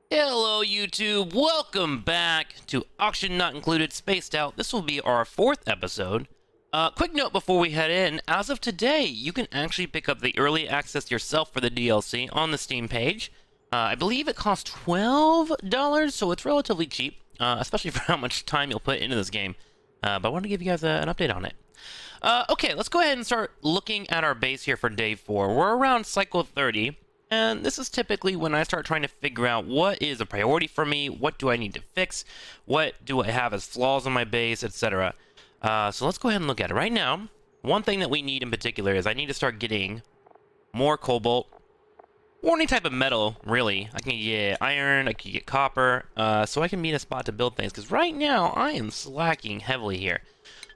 Hello YouTube, welcome back to Auction Not Included Spaced Out. This will be our 4th episode. Quick note before we head in, as of today, you can actually pick up the early access yourself for the DLC on the Steam page. I believe it costs $12, so it's relatively cheap, especially for how much time you'll put into this game. But I wanted to give you guys an update on it. Okay, let's go ahead and start looking at our base here for day 4. We're around cycle 30. And this is typically when I start trying to figure out what is a priority for me, what do I need to fix, what do I have as flaws in my base, etc. So let's go ahead and look at it. Right now, one thing that we need in particular is I need to start getting more cobalt, or any type of metal, really. I can get iron, I can get copper, so I can be in a spot to build things, because right now I am slacking heavily here.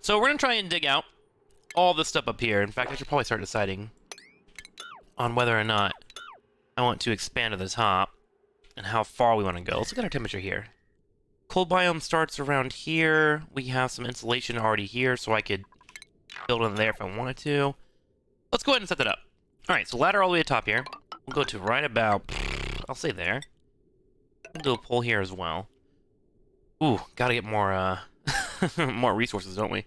So we're going to try and dig out all this stuff up here. In fact, I should probably start deciding on whether or not I want to expand to the top, and how far we want to go. Let's look at our temperature here. Cold biome starts around here. We have some insulation already here, so I could build in there if I wanted to. Let's go ahead and set that up. Alright, so ladder all the way to the top here. We'll go to right about, I'll say there. We'll do a pole here as well. Ooh, gotta get more, more resources, don't we?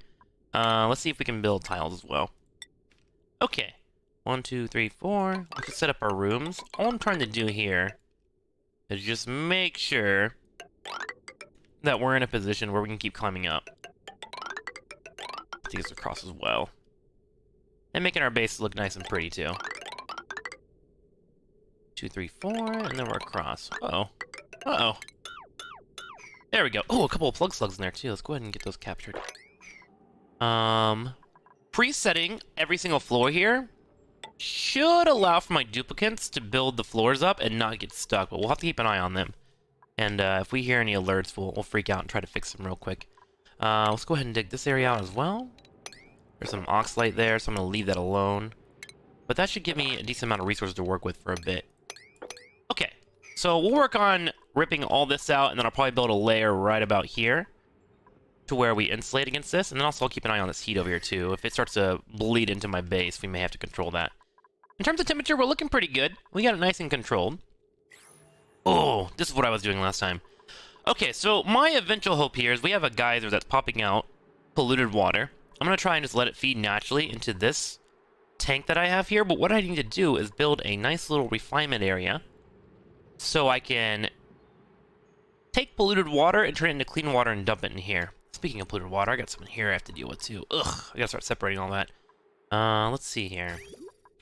Let's see if we can build tiles as well. Okay. 1, 2, 3, 4. We can set up our rooms. All I'm trying to do here is just make sure that we're in a position where we can keep climbing up. Take this across as well. And making our base look nice and pretty, too. 2, 3, 4, and then we're across. Uh-oh. Uh-oh. There we go. Oh, a couple of plug slugs in there, too. Let's go ahead and get those captured. Presetting every single floor here should allow for my duplicates to build the floors up and not get stuck, but we'll have to keep an eye on them. And if we hear any alerts, we'll freak out and try to fix them real quick. Let's go ahead and dig this area out as well. There's some oxalate there, so I'm going to leave that alone. But that should give me a decent amount of resources to work with for a bit. Okay, so we'll work on ripping all this out, and then I'll probably build a layer right about here to where we insulate against this, and then also I'll keep an eye on this heat over here too. If it starts to bleed into my base, we may have to control that. In terms of temperature, we're looking pretty good. We got it nice and controlled. Oh, this is what I was doing last time. Okay, so my eventual hope here is we have a geyser that's popping out polluted water. I'm going to try and just let it feed naturally into this tank that I have here, but what I need to do is build a nice little refinement area so I can take polluted water and turn it into clean water and dump it in here. Speaking of polluted water, I got some in here I have to deal with too. Ugh, I gotta start separating all that. Let's see here.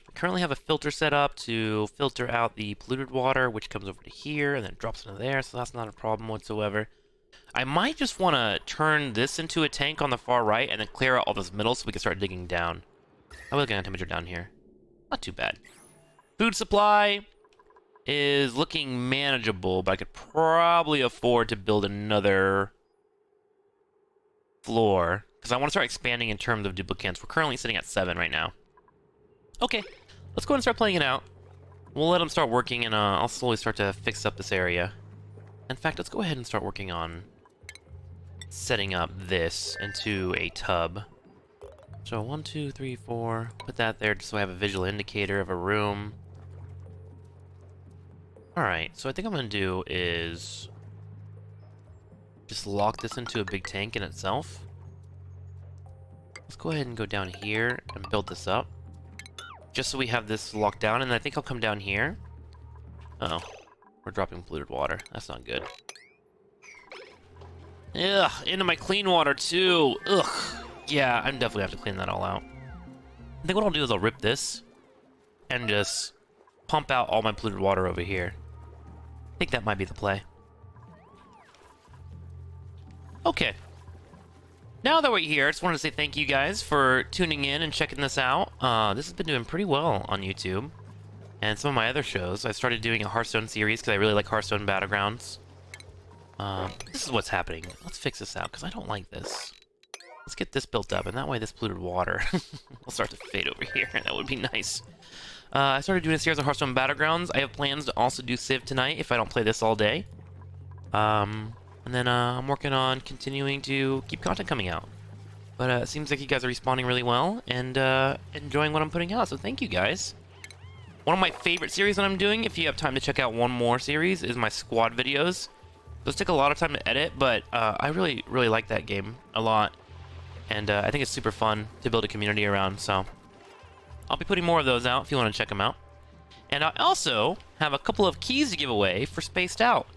I currently have a filter set up to filter out the polluted water, which comes over to here and then drops into there, so that's not a problem whatsoever. I might just want to turn this into a tank on the far right and then clear out all this middle so we can start digging down. How are we looking at temperature down here? Not too bad. Food supply is looking manageable, but I could probably afford to build another floor, because I want to start expanding in terms of duplicates. We're currently sitting at 7 right now. Okay, let's go ahead and start playing it out. We'll let them start working, and I'll slowly start to fix up this area. In fact, let's go ahead and start working on setting up this into a tub. So 1, 2, 3, 4. Put that there just so I have a visual indicator of a room. Alright, so I think I'm going to do is just lock this into a big tank in itself. Let's go ahead and go down here and build this up. Just so we have this locked down, and I think I'll come down here. Uh-oh. We're dropping polluted water. That's not good. Ugh, into my clean water too. Ugh. Yeah, I'm definitely have to clean that all out. I think what I'll do is I'll rip this and just pump out all my polluted water over here. I think that might be the play. Okay. Now that we're here, I just wanted to say thank you guys for tuning in and checking this out. This has been doing pretty well on YouTube. And some of my other shows. I started doing a Hearthstone series because I really like Hearthstone Battlegrounds. This is what's happening. Let's fix this out because I don't like this. Let's get this built up, and that way this polluted water will start to fade over here. That would be nice. I started doing a series of Hearthstone Battlegrounds. I have plans to also do Civ tonight if I don't play this all day. And then I'm working on continuing to keep content coming out. But it seems like you guys are responding really well and enjoying what I'm putting out, so thank you guys. One of my favorite series that I'm doing, if you have time to check out one more series, is my squad videos. Those take a lot of time to edit, but I really, really like that game a lot. And I think it's super fun to build a community around, so I'll be putting more of those out if you want to check them out. And I also have a couple of keys to give away for Spaced Out.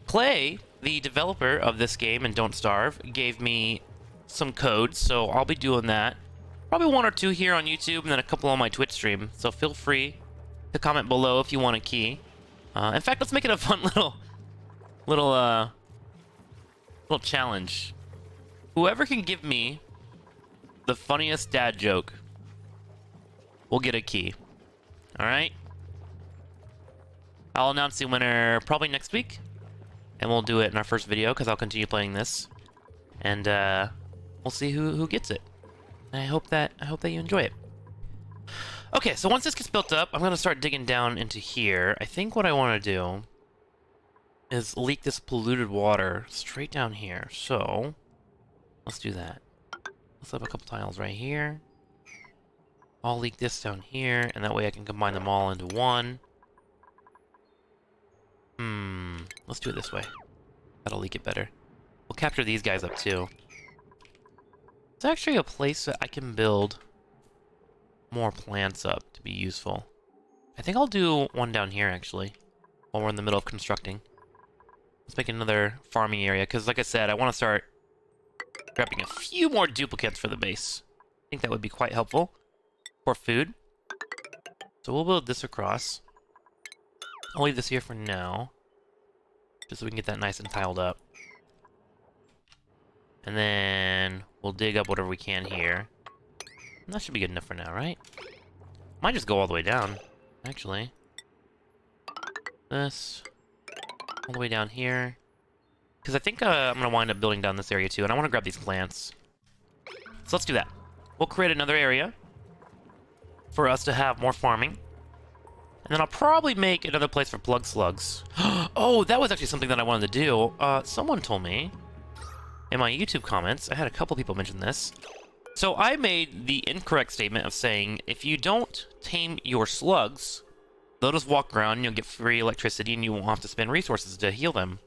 Clay, the developer of this game and Don't Starve, gave me some codes, so I'll be doing that. Probably one or two here on YouTube and then a couple on my Twitch stream. So feel free to comment below if you want a key. In fact, let's make it a fun little challenge. Whoever can give me the funniest dad joke will get a key. All right? I'll announce the winner probably next week, and we'll do it in our first video because I'll continue playing this, and we'll see who gets it. And I hope that you enjoy it. Okay, so once this gets built up, I'm gonna start digging down into here. I think what I want to do is leak this polluted water straight down here. So let's do that. Let's have a couple tiles right here. I'll leak this down here, and that way I can combine them all into one. Let's do it this way. That'll leak it better. We'll capture these guys up too. It's actually a place that I can build more plants up to be useful. I think I'll do one down here actually, while we're in the middle of constructing. Let's make another farming area, because like I said, I want to start grabbing a few more duplicates for the base. I think that would be quite helpful for food. So we'll build this across. I'll leave this here for now, just so we can get that nice and tiled up. And then we'll dig up whatever we can here. And that should be good enough for now, right? Might just go all the way down, actually. This all the way down here, because I think I'm gonna wind up building down this area too, and I want to grab these plants. So let's do that. We'll create another area for us to have more farming. And then I'll probably make another place for plug slugs. Oh, that was actually something that I wanted to do. Someone told me in my YouTube comments, I had a couple people mention this. So I made the incorrect statement of saying, if you don't tame your slugs, they'll just walk around and you'll get free electricity and you won't have to spend resources to heal them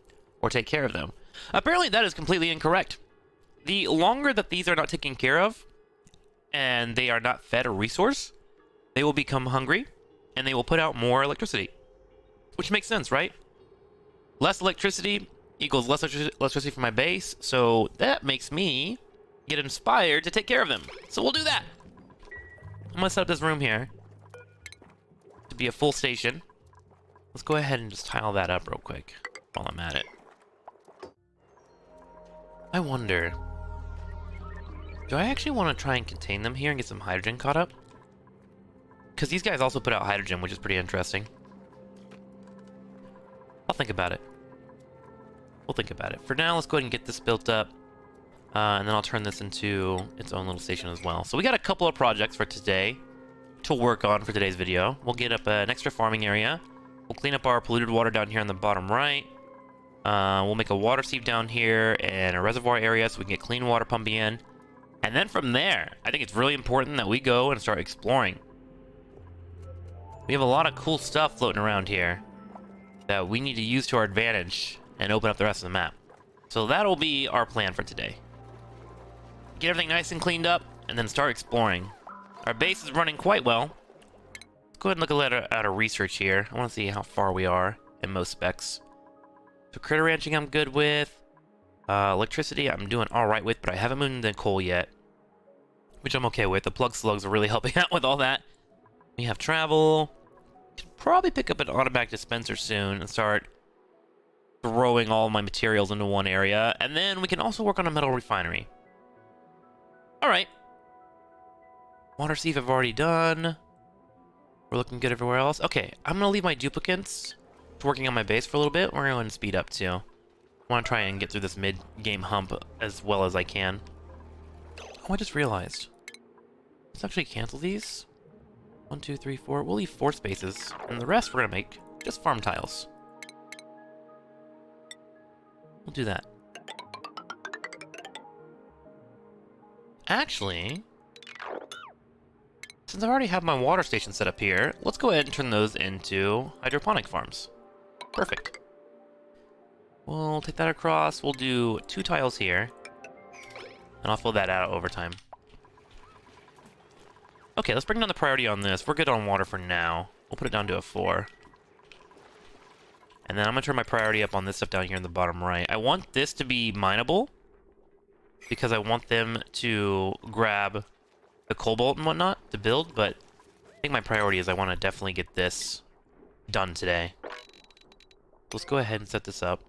or take care of them. Apparently that is completely incorrect. The longer that these are not taken care of and they are not fed a resource, they will become hungry and they will put out more electricity. Which makes sense, right? Less electricity equals less electricity for my base, so that makes me get inspired to take care of them. So we'll do that. I'm gonna set up this room here to be a full station. Let's go ahead and just tile that up real quick while I'm at it. I wonder, do I actually want to try and contain them here and get some hydrogen caught up? Because these guys also put out hydrogen, which is pretty interesting. I'll think about it. We'll think about it. For now, let's go ahead and get this built up. And then I'll turn this into its own little station as well. So we got a couple of projects for today to work on for today's video. We'll get up an extra farming area. We'll clean up our polluted water down here on the bottom right. We'll make a water sieve down here and a reservoir area so we can get clean water pumping in. And then from there, I think it's really important that we go and start exploring. We have a lot of cool stuff floating around here that we need to use to our advantage and open up the rest of the map. So that'll be our plan for today. Get everything nice and cleaned up, and then start exploring. Our base is running quite well. Let's go ahead and look at our research here. I want to see how far we are in most specs. So critter ranching I'm good with. Electricity I'm doing alright with, but I haven't moved into coal yet, which I'm okay with. The plug slugs are really helping out with all that. We have travel. Could probably pick up an automatic dispenser soon and start throwing all my materials into one area. And then we can also work on a metal refinery. Alright. Water sieve I've already done. We're looking good everywhere else. Okay, I'm going to leave my duplicates to working on my base for a little bit. We're going to speed up too. I want to try and get through this mid-game hump as well as I can. Oh, I just realized. Let's actually cancel these. 1, 2, 3, 4. We'll leave 4 spaces. And the rest we're going to make just farm tiles. We'll do that. Actually, since I already have my water station set up here, let's go ahead and turn those into hydroponic farms. Perfect. We'll take that across. We'll do 2 tiles here. And I'll fill that out over time. Okay, let's bring down the priority on this. We're good on water for now. We'll put it down to a 4. And then I'm going to turn my priority up on this stuff down here in the bottom right. I want this to be mineable, because I want them to grab the cobalt and whatnot to build, but I think my priority is I want to definitely get this done today. Let's go ahead and set this up.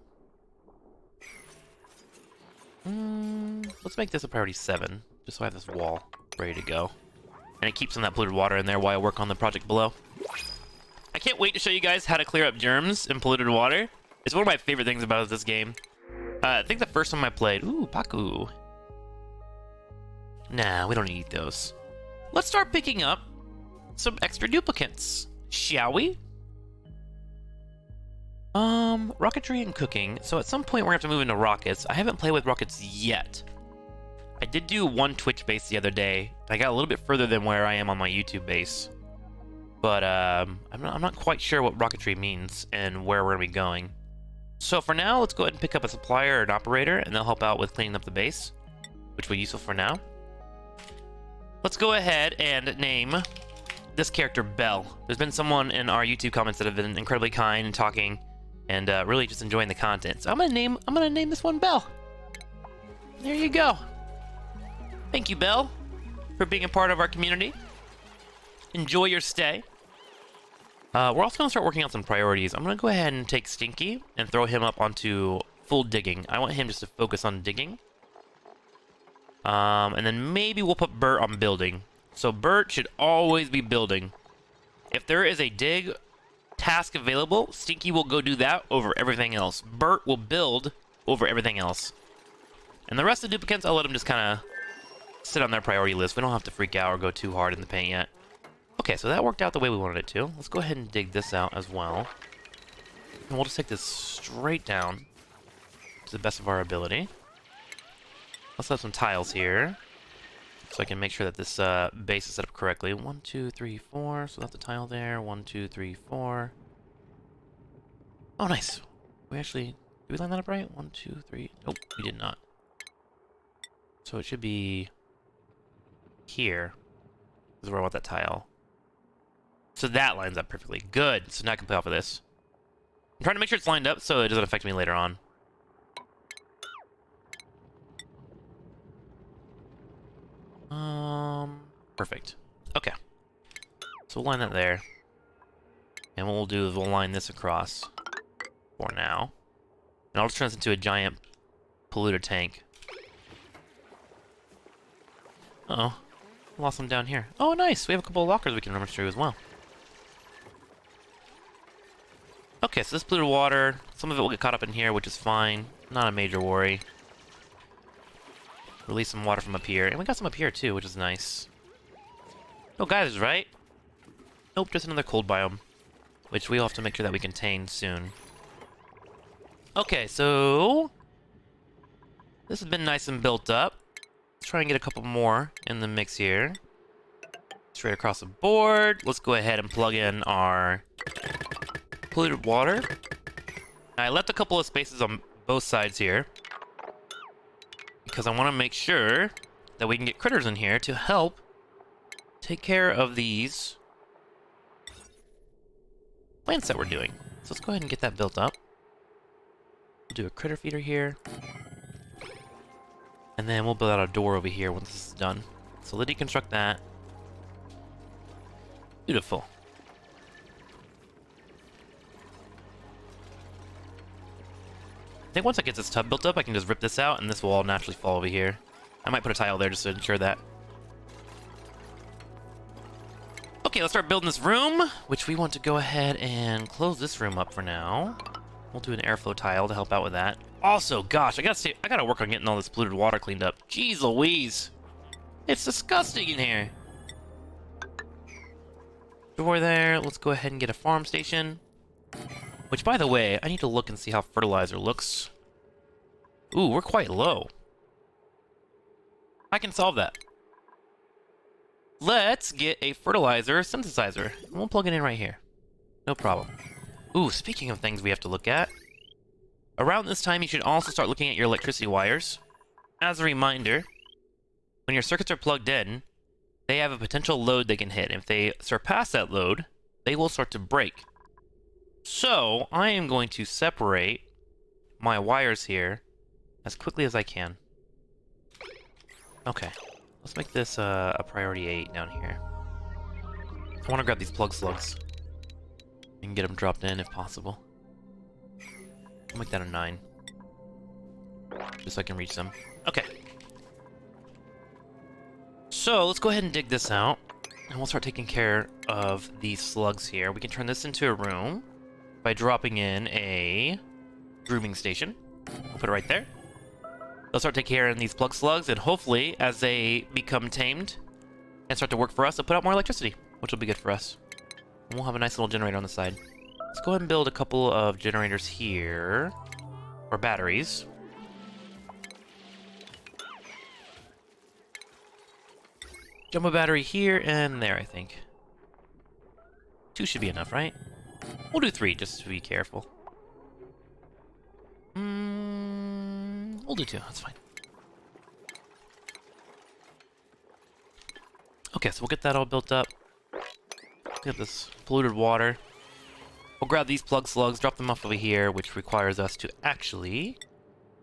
Let's make this a priority 7, just so I have this wall ready to go. And it keeps some of that polluted water in there while I work on the project below. I can't wait to show you guys how to clear up germs in polluted water. It's one of my favorite things about this game. I think the first time I played... Ooh, Paku. Nah, we don't need those. Let's start picking up some extra duplicates, shall we? Rocketry and cooking. So at some point we're gonna have to move into rockets. I haven't played with rockets yet. I did do one Twitch base the other day. I got a little bit further than where I am on my YouTube base. But I'm not quite sure what rocketry means and where we're gonna be going. So for now, let's go ahead and pick up a supplier or an operator, and they'll help out with cleaning up the base, which will be useful for now. Let's go ahead and name this character Belle. There's been someone in our YouTube comments that have been incredibly kind and talking, and really just enjoying the content. So I'm gonna name this one Belle. There you go. Thank you, Belle, for being a part of our community. Enjoy your stay. We're also gonna start working on some priorities. I'm gonna go ahead and take Stinky and throw him up onto full digging. I want him just to focus on digging. And then maybe we'll put Bert on building. So Bert should always be building. If there is a dig task available, Stinky will go do that over everything else. Bert will build over everything else. And the rest of the duplicates, I'll let them just kind of sit on their priority list. We don't have to freak out or go too hard in the paint yet. Okay, so that worked out the way we wanted it to. Let's go ahead and dig this out as well. And we'll just take this straight down to the best of our ability. Let's have some tiles here, so I can make sure that this base is set up correctly. 1, 2, 3, 4. So that's a tile there. 1, 2, 3, 4. Oh, nice. Did we line that up right? 1, 2, 3. Nope, we did not. So it should be here. This is where I want that tile. So that lines up perfectly. Good. So now I can play off of this. I'm trying to make sure it's lined up so it doesn't affect me later on. Perfect. Okay. So we'll line that there. And what we'll do is we'll line this across for now. And I'll just turn this into a giant polluter tank. Uh-oh. Lost them down here. Oh, nice! We have a couple of lockers we can rummage through as well. Okay, so this polluted water, some of it will get caught up in here, which is fine. Not a major worry. Release some water from up here. And we got some up here, too, which is nice. No geysers, right? Nope, just another cold biome. Which we'll have to make sure that we contain soon. Okay, so... this has been nice and built up. Let's try and get a couple more in the mix here. Straight across the board. Let's go ahead and plug in our polluted water. I left a couple of spaces on both sides here, because I want to make sure that we can get critters in here to help take care of these plants that we're doing. So let's go ahead and get that built up. We'll do a critter feeder here. And then we'll build out a door over here once this is done. So let's deconstruct that. Beautiful. I think once I get this tub built up, I can just rip this out and this will all naturally fall over here. I might put a tile there just to ensure that. Okay, let's start building this room, which we want to go ahead and close this room up for now. We'll do an airflow tile to help out with that. Also, gosh, I gotta work on getting all this polluted water cleaned up. Jeez Louise. It's disgusting in here. Door there. Let's go ahead and get a farm station. Which, by the way, I need to look and see how fertilizer looks. Ooh, we're quite low. I can solve that. let's get a fertilizer synthesizer. We'll plug it in right here. No problem. Ooh, speaking of things we have to look at, around this time you should also start looking at your electricity wires. As a reminder, when your circuits are plugged in, they have a potential load they can hit. If they surpass that load, they will start to break. So, I am going to separate my wires here as quickly as I can. Okay, let's make this a priority 8 down here. I want to grab these plug slugs and get them dropped in if possible. I'll make that a 9. Just so I can reach them. Okay. So, let's go ahead and dig this out. And we'll start taking care of these slugs here. We can turn this into a room by dropping in a grooming station. We'll put it right there. They'll start taking care of these plug slugs, and hopefully, as they become tamed and start to work for us, they'll put out more electricity, which will be good for us. And we'll have a nice little generator on the side. Let's go ahead and build a couple of generators here, or batteries. Jumbo battery here and there, I think. 2 should be enough, right? We'll do 3 just to be careful. We'll do 2, that's fine. Okay, so we'll get that all built up. Get this polluted water. We'll grab these plug slugs, drop them off over here, which requires us to actually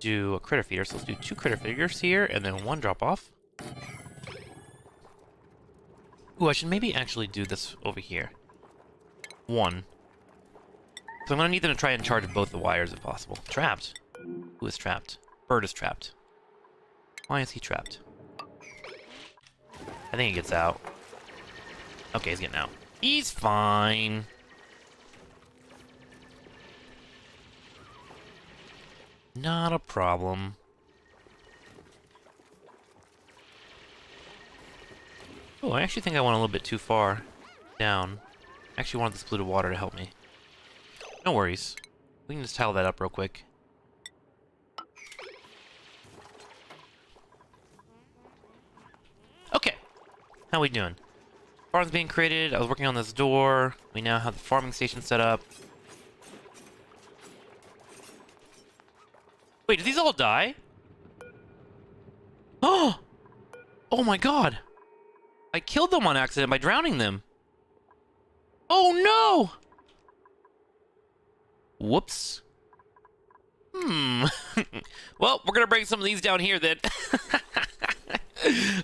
do a critter feeder. So let's do 2 critter feeders here, and then 1 drop off. Ooh, I should maybe actually do this over here. 1. So I'm gonna need them to try and charge both the wires if possible. Trapped? Who is trapped? Bird is trapped. Why is he trapped? I think he gets out. Okay, he's getting out. He's fine. Not a problem. Oh, I actually think I went a little bit too far down. I actually wanted this polluted water to help me. No worries. We can just tile that up real quick. Okay. How we doing? Farm's being created. I was working on this door. We now have the farming station set up. Wait, did these all die? Oh! Oh my god! I killed them on accident by drowning them. Oh no! Whoops. Well, we're gonna bring some of these down here then.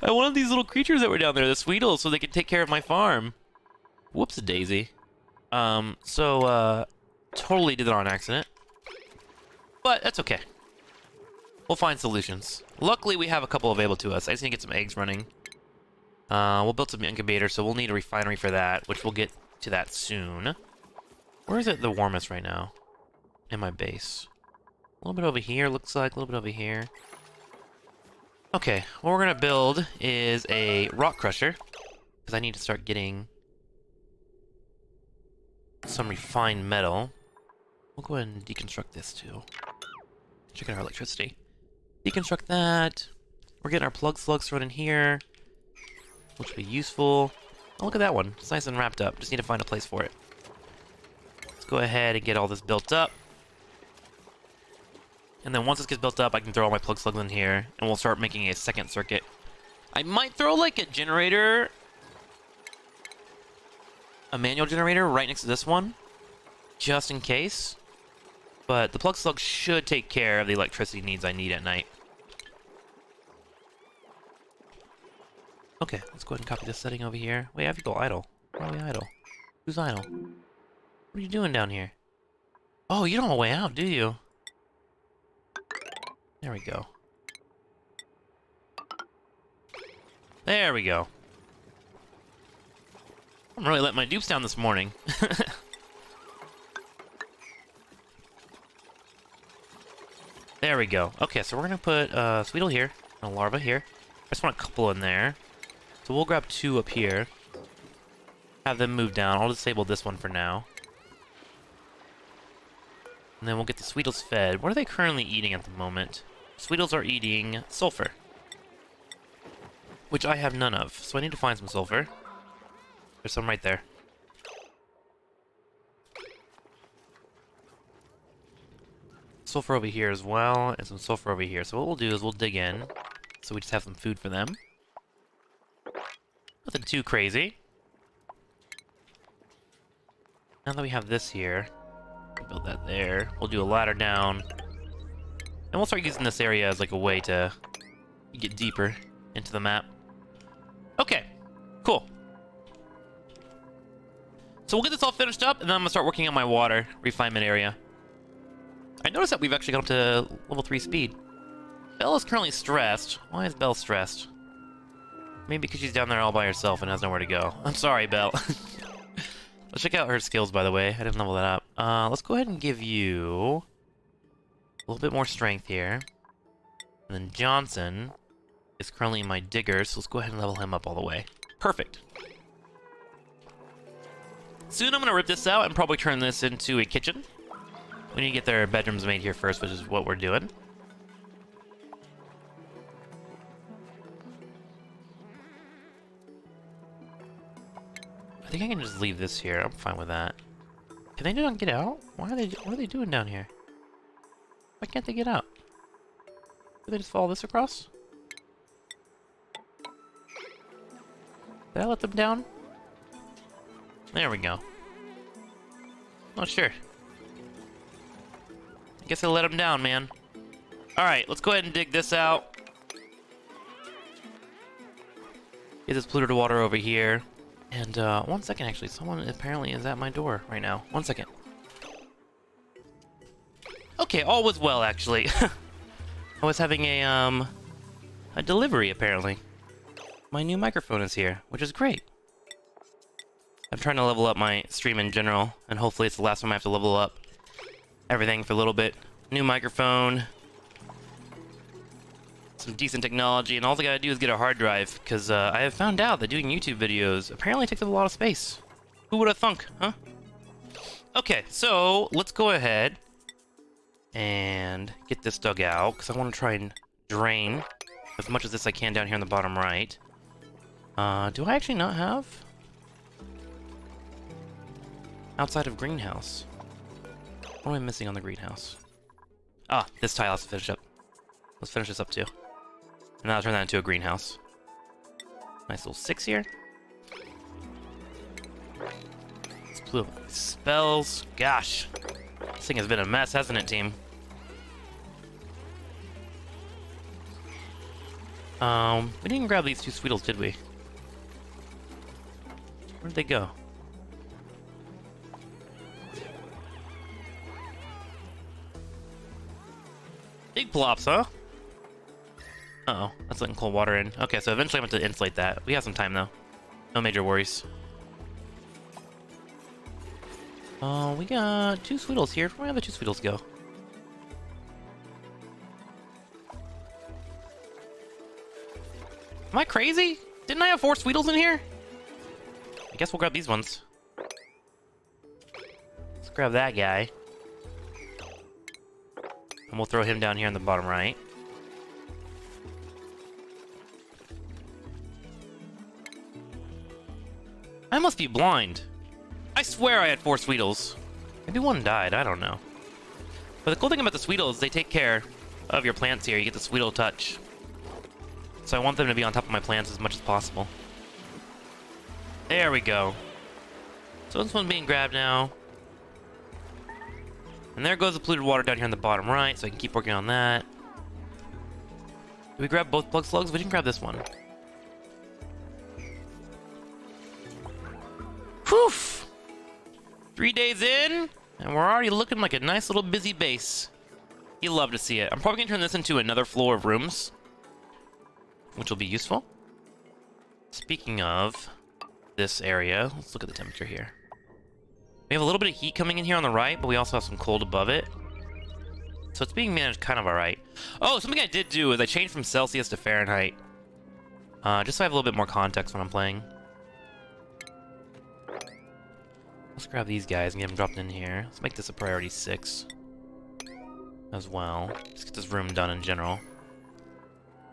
I wanted these little creatures that were down there, the Sweetles, so they could take care of my farm. Whoops a daisy. Totally did that on accident. But that's okay. We'll find solutions. Luckily, we have a couple available to us. I just need to get some eggs running. We'll build some incubators, so we'll need a refinery for that, which we'll get to that soon. Where is it the warmest right now? In my base. A little bit over here, looks like. A little bit over here. Okay, what we're going to build is a rock crusher, because I need to start getting some refined metal. We'll go ahead and deconstruct this, too. Check out our electricity. Deconstruct that. We're getting our plug slugs thrown in here, which will be useful. Oh, look at that one. It's nice and wrapped up. Just need to find a place for it. Let's go ahead and get all this built up. And then once this gets built up, I can throw all my plug slugs in here, and we'll start making a second circuit. I might throw, like, a generator, a manual generator right next to this one, just in case. But the plug slug should take care of the electricity needs I need at night. Okay, let's go ahead and copy this setting over here. Wait, I have to go idle. Why are we idle? Who's idle? What are you doing down here? Oh, you don't have a way out, do you? There we go. There we go. I'm really letting my dupes down this morning. There we go. Okay, so we're gonna put a Sweetle here, and a larva here. I just want a couple in there. So we'll grab 2 up here. Have them move down. I'll disable this one for now. And then we'll get the Sweetles fed. What are they currently eating at the moment? Sweetles are eating sulfur. which I have none of, so I need to find some sulfur. There's some right there. Sulfur over here as well, and some sulfur over here. So what we'll do is we'll dig in, so we just have some food for them. Nothing too crazy. Now that we have this here, we'll build that there. We'll do a ladder down. And we'll start using this area as like a way to get deeper into the map. Okay, cool. So we'll get this all finished up, and then I'm gonna start working on my water refinement area. I noticed that we've actually got up to level 3 speed. Belle is currently stressed. Why is Belle stressed? Maybe because she's down there all by herself and has nowhere to go. I'm sorry, Belle. Let's check out her skills, by the way. I didn't level that up. Let's go ahead and give you a little bit more strength here. And then Johnson is currently my digger, so let's go ahead and level him up all the way. Perfect. Soon I'm going to rip this out and probably turn this into a kitchen. We need to get their bedrooms made here first, which is what we're doing. I think I can just leave this here. I'm fine with that. Can they not get out? What are they doing down here? Why can't they get out? Did they just follow this across? Did I let them down? There we go. Not sure. I guess I let them down, man. Alright, let's go ahead and dig this out. Get this polluted water over here. And, 1 second, actually. Someone apparently is at my door right now. 1 second. Okay, all was well, actually. I was having a delivery, apparently. My new microphone is here, which is great. I'm trying to level up my stream in general, and hopefully it's the last time I have to level up everything for a little bit. New microphone. Some decent technology, and all I gotta do is get a hard drive, because I have found out that doing YouTube videos apparently takes up a lot of space. Who would have thunk, huh? Okay, so let's go ahead and get this dug out, because I want to try and drain as much of this I can down here in the bottom right. Do I actually not have? Outside of greenhouse. What am I missing on the greenhouse? Ah, this tile has to finish up. Let's finish this up too. And I'll turn that into a greenhouse. Nice little 6 here. Spells. Gosh. This thing has been a mess, hasn't it, team? We didn't grab these 2 Sweetles, did we? Where'd they go? Big plops, huh? Uh-oh, that's letting cold water in. Okay, so eventually I'm going to insulate that. We have some time, though. No major worries. We got 2 Sweetles here. Where the 2 Sweetles go? Am I crazy? Didn't I have 4 Sweetles in here? I guess we'll grab these ones. Let's grab that guy. And we'll throw him down here in the bottom right. I must be blind. I swear I had 4 Sweetles. Maybe one died, I don't know. But the cool thing about the Sweetles, they take care of your plants here. You get the Sweetle touch. So I want them to be on top of my plants as much as possible. There we go. So this one's being grabbed now. And there goes the polluted water down here in the bottom right, so I can keep working on that. Did we grab both plug slugs? We didn't grab this one. Whew! 3 days in, and we're already looking like a nice little busy base. You love to see it. I'm probably gonna turn this into another floor of rooms, which will be useful. Speaking of this area, let's look at the temperature here. We have a little bit of heat coming in here on the right, but we also have some cold above it. So it's being managed kind of alright. Oh, something I did do is I changed from Celsius to Fahrenheit. Just so I have a little bit more context when I'm playing. Let's grab these guys and get them dropped in here. Let's make this a priority 6 as well. Just get this room done in general.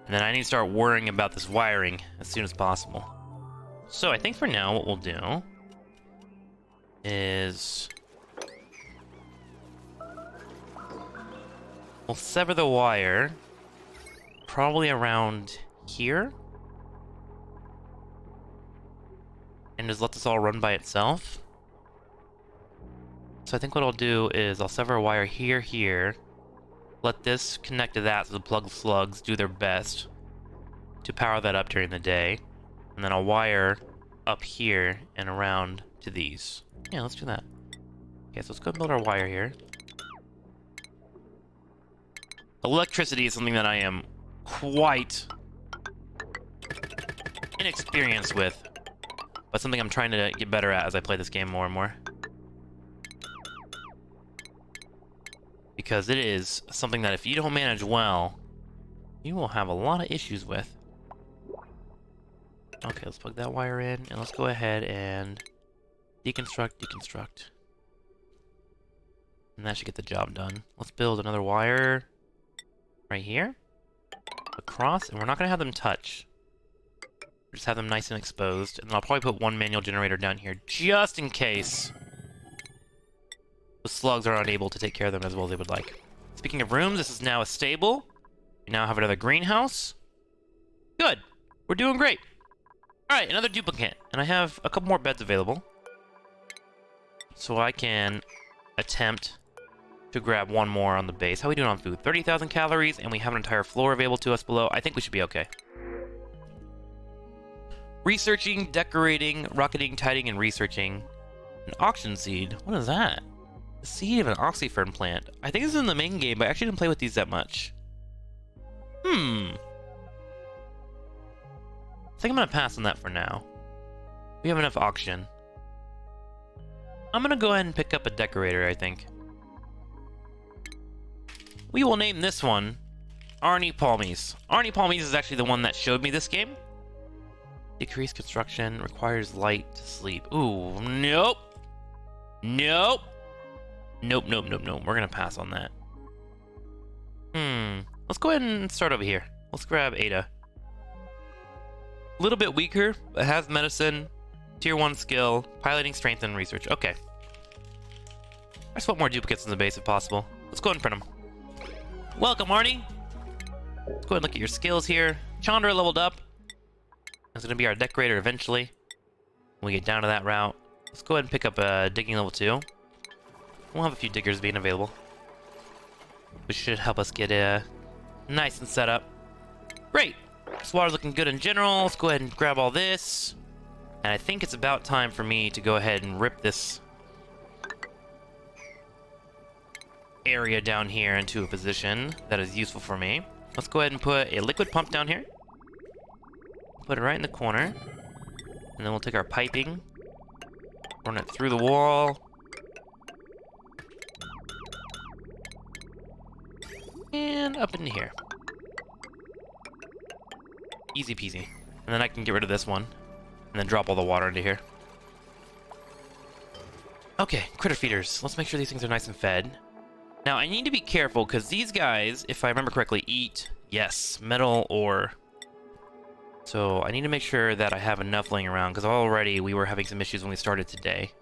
And then I need to start worrying about this wiring as soon as possible. So I think for now what we'll do is we'll sever the wire probably around here. And just let this all run by itself. So I think what I'll do is I'll sever a wire here. Let this connect to that so the plug slugs do their best to power that up during the day. And then I'll wire up here and around to these. Yeah, let's do that. Okay, so let's go build our wire here. Electricity is something that I am quite inexperienced with, but something I'm trying to get better at as I play this game more and more. Because it is something that if you don't manage well, you will have a lot of issues with. Okay, let's plug that wire in, and let's go ahead and deconstruct. And that should get the job done. Let's build another wire right here, across, and we're not going to have them touch. Just have them nice and exposed, and then I'll probably put one manual generator down here, just in case the slugs are unable to take care of them as well as they would like. Speaking of rooms, this is now a stable. We now have another greenhouse. Good. We're doing great. Alright, another duplicate. And I have a couple more beds available. So I can attempt to grab one more on the base. How are we doing on food? 30,000 calories, and we have an entire floor available to us below. I think we should be okay. Researching, decorating, rocketing, tidying, and researching. An auction seed. What is that? The seed of an oxyfern plant. I think this is in the main game, but I actually didn't play with these that much. I think I'm gonna pass on that for now. We have enough auction. I'm gonna go ahead and pick up a decorator, I think. We will name this one Arnie Palmies. Arnie Palmies is actually the one that showed me this game. Decreased construction, requires light to sleep. Ooh, nope. Nope. Nope. We're gonna pass on that. Let's go ahead and start over here. Let's grab Ada. A little bit weaker, but has medicine, tier 1 skill, piloting, strength, and research. Okay. I just want more duplicates in the base if possible. Let's go ahead and print them. Welcome, Arnie. Let's go ahead and look at your skills here. Chandra leveled up. That's gonna be our decorator eventually. When we get down to that route. Let's go ahead and pick up digging level 2. We'll have a few diggers being available, which should help us get nice and set up. Great. This water's looking good in general. Let's go ahead and grab all this. And I think it's about time for me to go ahead and rip this area down here into a position that is useful for me. Let's go ahead and put a liquid pump down here. Put it right in the corner. And then we'll take our piping, run it through the wall. And up into here. Easy peasy. And then I can get rid of this one. And then drop all the water into here. Okay, critter feeders. Let's make sure these things are nice and fed. Now, I need to be careful, because these guys, if I remember correctly, eat, yes, metal ore. So I need to make sure that I have enough laying around, because already we were having some issues when we started today.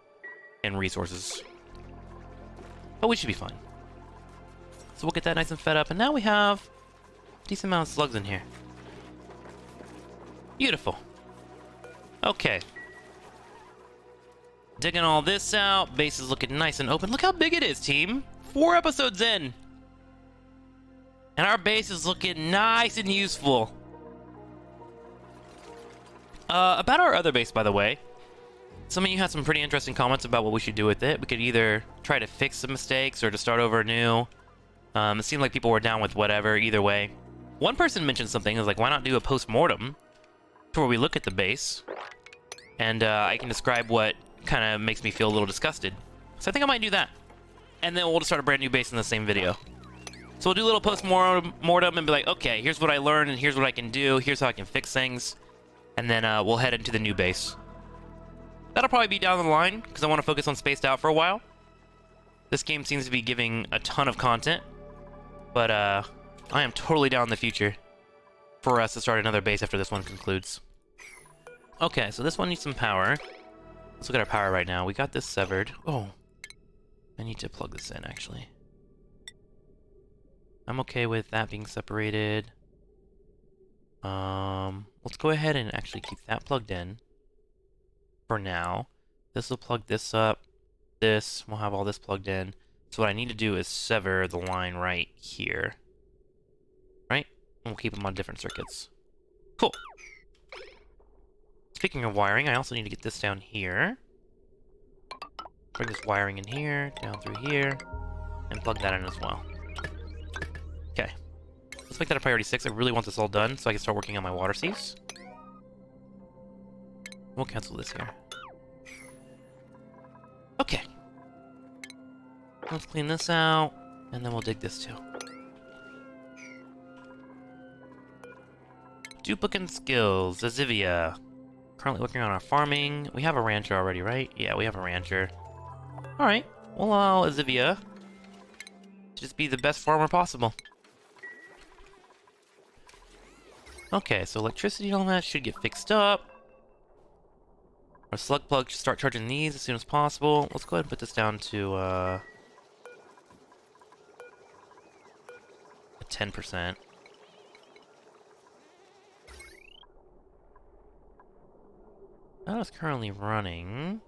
And resources. But we should be fine. So we'll get that nice and fed up, and now we have a decent amount of slugs in here. Beautiful. Okay. Digging all this out. Base is looking nice and open. Look how big it is, team. 4 episodes in. And our base is looking nice and useful. About our other base, by the way. Some of you had some pretty interesting comments about what we should do with it. We could either try to fix the mistakes or to start over anew. It seemed like people were down with whatever, either way. One person mentioned something, is like, why not do a post-mortem to where we look at the base, and I can describe what kind of makes me feel a little disgusted. So I think I might do that. And then we'll just start a brand new base in the same video. So we'll do a little post-mortem and be like, okay, here's what I learned, and here's what I can do, here's how I can fix things, and then we'll head into the new base. That'll probably be down the line, because I want to focus on Spaced Out for a while. This game seems to be giving a ton of content, but I am totally down in the future for us to start another base after this one concludes. Okay, so this one needs some power. Let's look at our power right now. We got this severed. Oh, I need to plug this in, actually. I'm okay with that being separated. Let's go ahead and actually keep that plugged in for now. This will plug this up. This, we'll have all this plugged in. So what I need to do is sever the line right here. Right? And we'll keep them on different circuits. Cool. Speaking of wiring, I also need to get this down here. Bring this wiring in here, down through here, and plug that in as well. Okay. Let's make that a priority 6. I really want this all done so I can start working on my water sieves. We'll cancel this here. Okay. Let's clean this out, and then we'll dig this too. Duplicate skills, Azivia. Currently working on our farming. We have a rancher already, right? Yeah, we have a rancher. Alright, we'll allow Azivia to just be the best farmer possible. Okay, so electricity and all that should get fixed up. Our slug plug should start charging these as soon as possible. Let's go ahead and put this down to a 10%. That is currently running,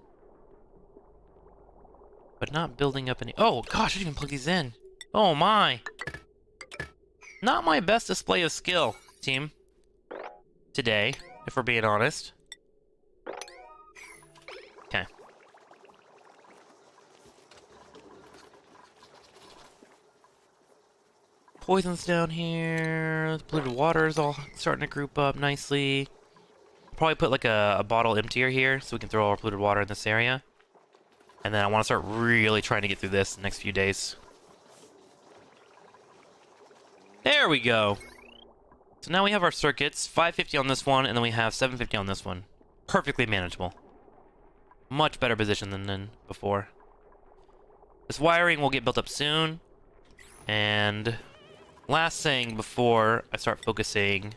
but not building up any. Oh gosh, I didn't even plug these in. Oh my! Not my best display of skill, team. Today, if we're being honest. Okay. Poison's down here. The polluted water is all starting to group up nicely. Probably put like a bottle emptier here so we can throw all our polluted water in this area. And then I want to start really trying to get through this the next few days. There we go. So now we have our circuits, 550 on this one, and then we have 750 on this one. Perfectly manageable. Much better position than before. This wiring will get built up soon. And last thing before I start focusing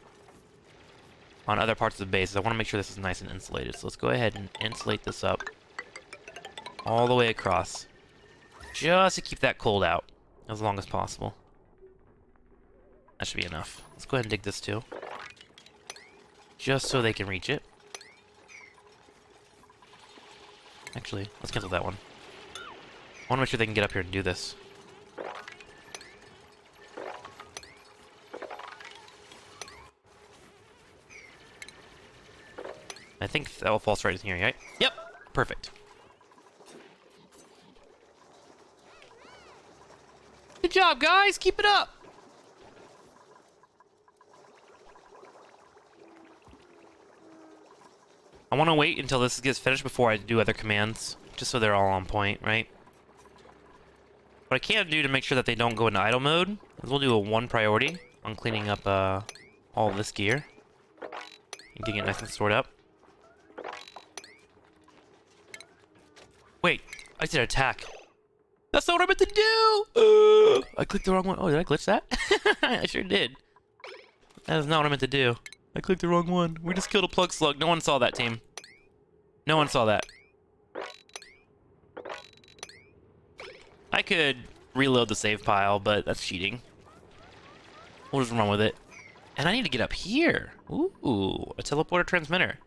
on other parts of the base is I want to make sure this is nice and insulated. So let's go ahead and insulate this up all the way across. Just to keep that cold out as long as possible. That should be enough. Let's go ahead and dig this too. Just so they can reach it. Actually, let's cancel that one. I want to make sure they can get up here and do this. I think that will fall right in here, right? Yep, perfect. Good job, guys! Keep it up! I want to wait until this gets finished before I do other commands, just so they're all on point, right? What I can do to make sure that they don't go into idle mode is we'll do a 1 priority on cleaning up all of this gear and getting it nice and stored up. Wait, I did attack. That's not what I meant to do! I clicked the wrong one. Oh, did I glitch that? I sure did. That is not what I meant to do. I clicked the wrong one. We just killed a plug slug. No one saw that, team. No one saw that. I could reload the save pile, but that's cheating. We'll just run with it. And I need to get up here. Ooh, a teleporter transmitter.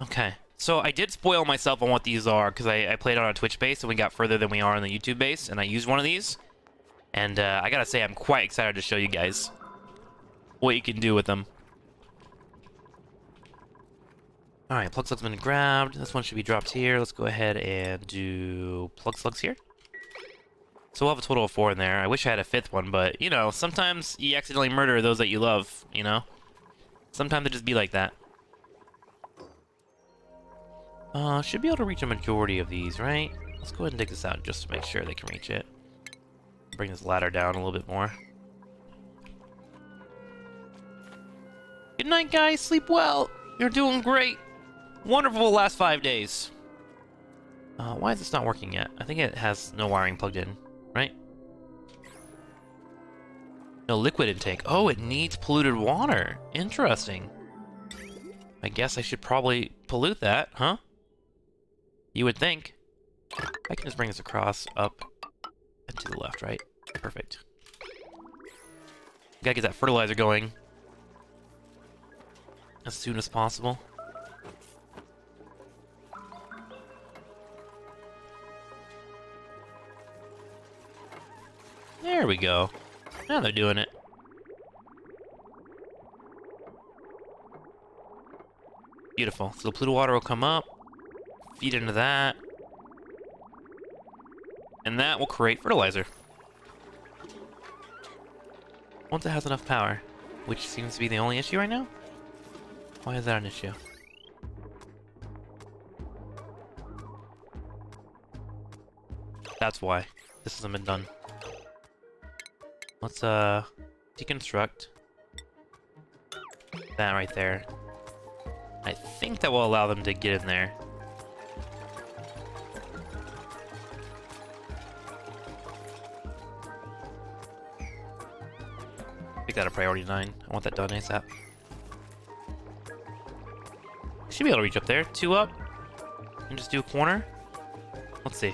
Okay. So I did spoil myself on what these are, because I played on a Twitch base, and we got further than we are on the YouTube base, and I used one of these. And I gotta say, I'm quite excited to show you guys what you can do with them. Alright, plug slug's been grabbed. This one should be dropped here. Let's go ahead and do plug slugs here. So we'll have a total of 4 in there. I wish I had a 5th one, but, you know, sometimes you accidentally murder those that you love, you know? Sometimes it just be like that. Should be able to reach a majority of these, right? Let's go ahead and dig this out just to make sure they can reach it. Bring this ladder down a little bit more. Good night, guys. Sleep well. You're doing great. Wonderful last 5 days. Why is this not working yet? I think it has no wiring plugged in, right? No liquid intake. Oh, it needs polluted water. Interesting. I guess I should probably pollute that, huh? You would think. I can just bring this across, up, and to the left, right? Perfect. Gotta get that fertilizer going as soon as possible. There we go. Now they're doing it. Beautiful. So the polluted water will come up, feed into that, and that will create fertilizer. Once it has enough power, which seems to be the only issue right now. Why is that an issue? That's why. This hasn't been done. Let's, deconstruct that right there. I think that will allow them to get in there. Make that a priority 9. I want that done ASAP. Should be able to reach up there. 2 up. And just do a corner. Let's see.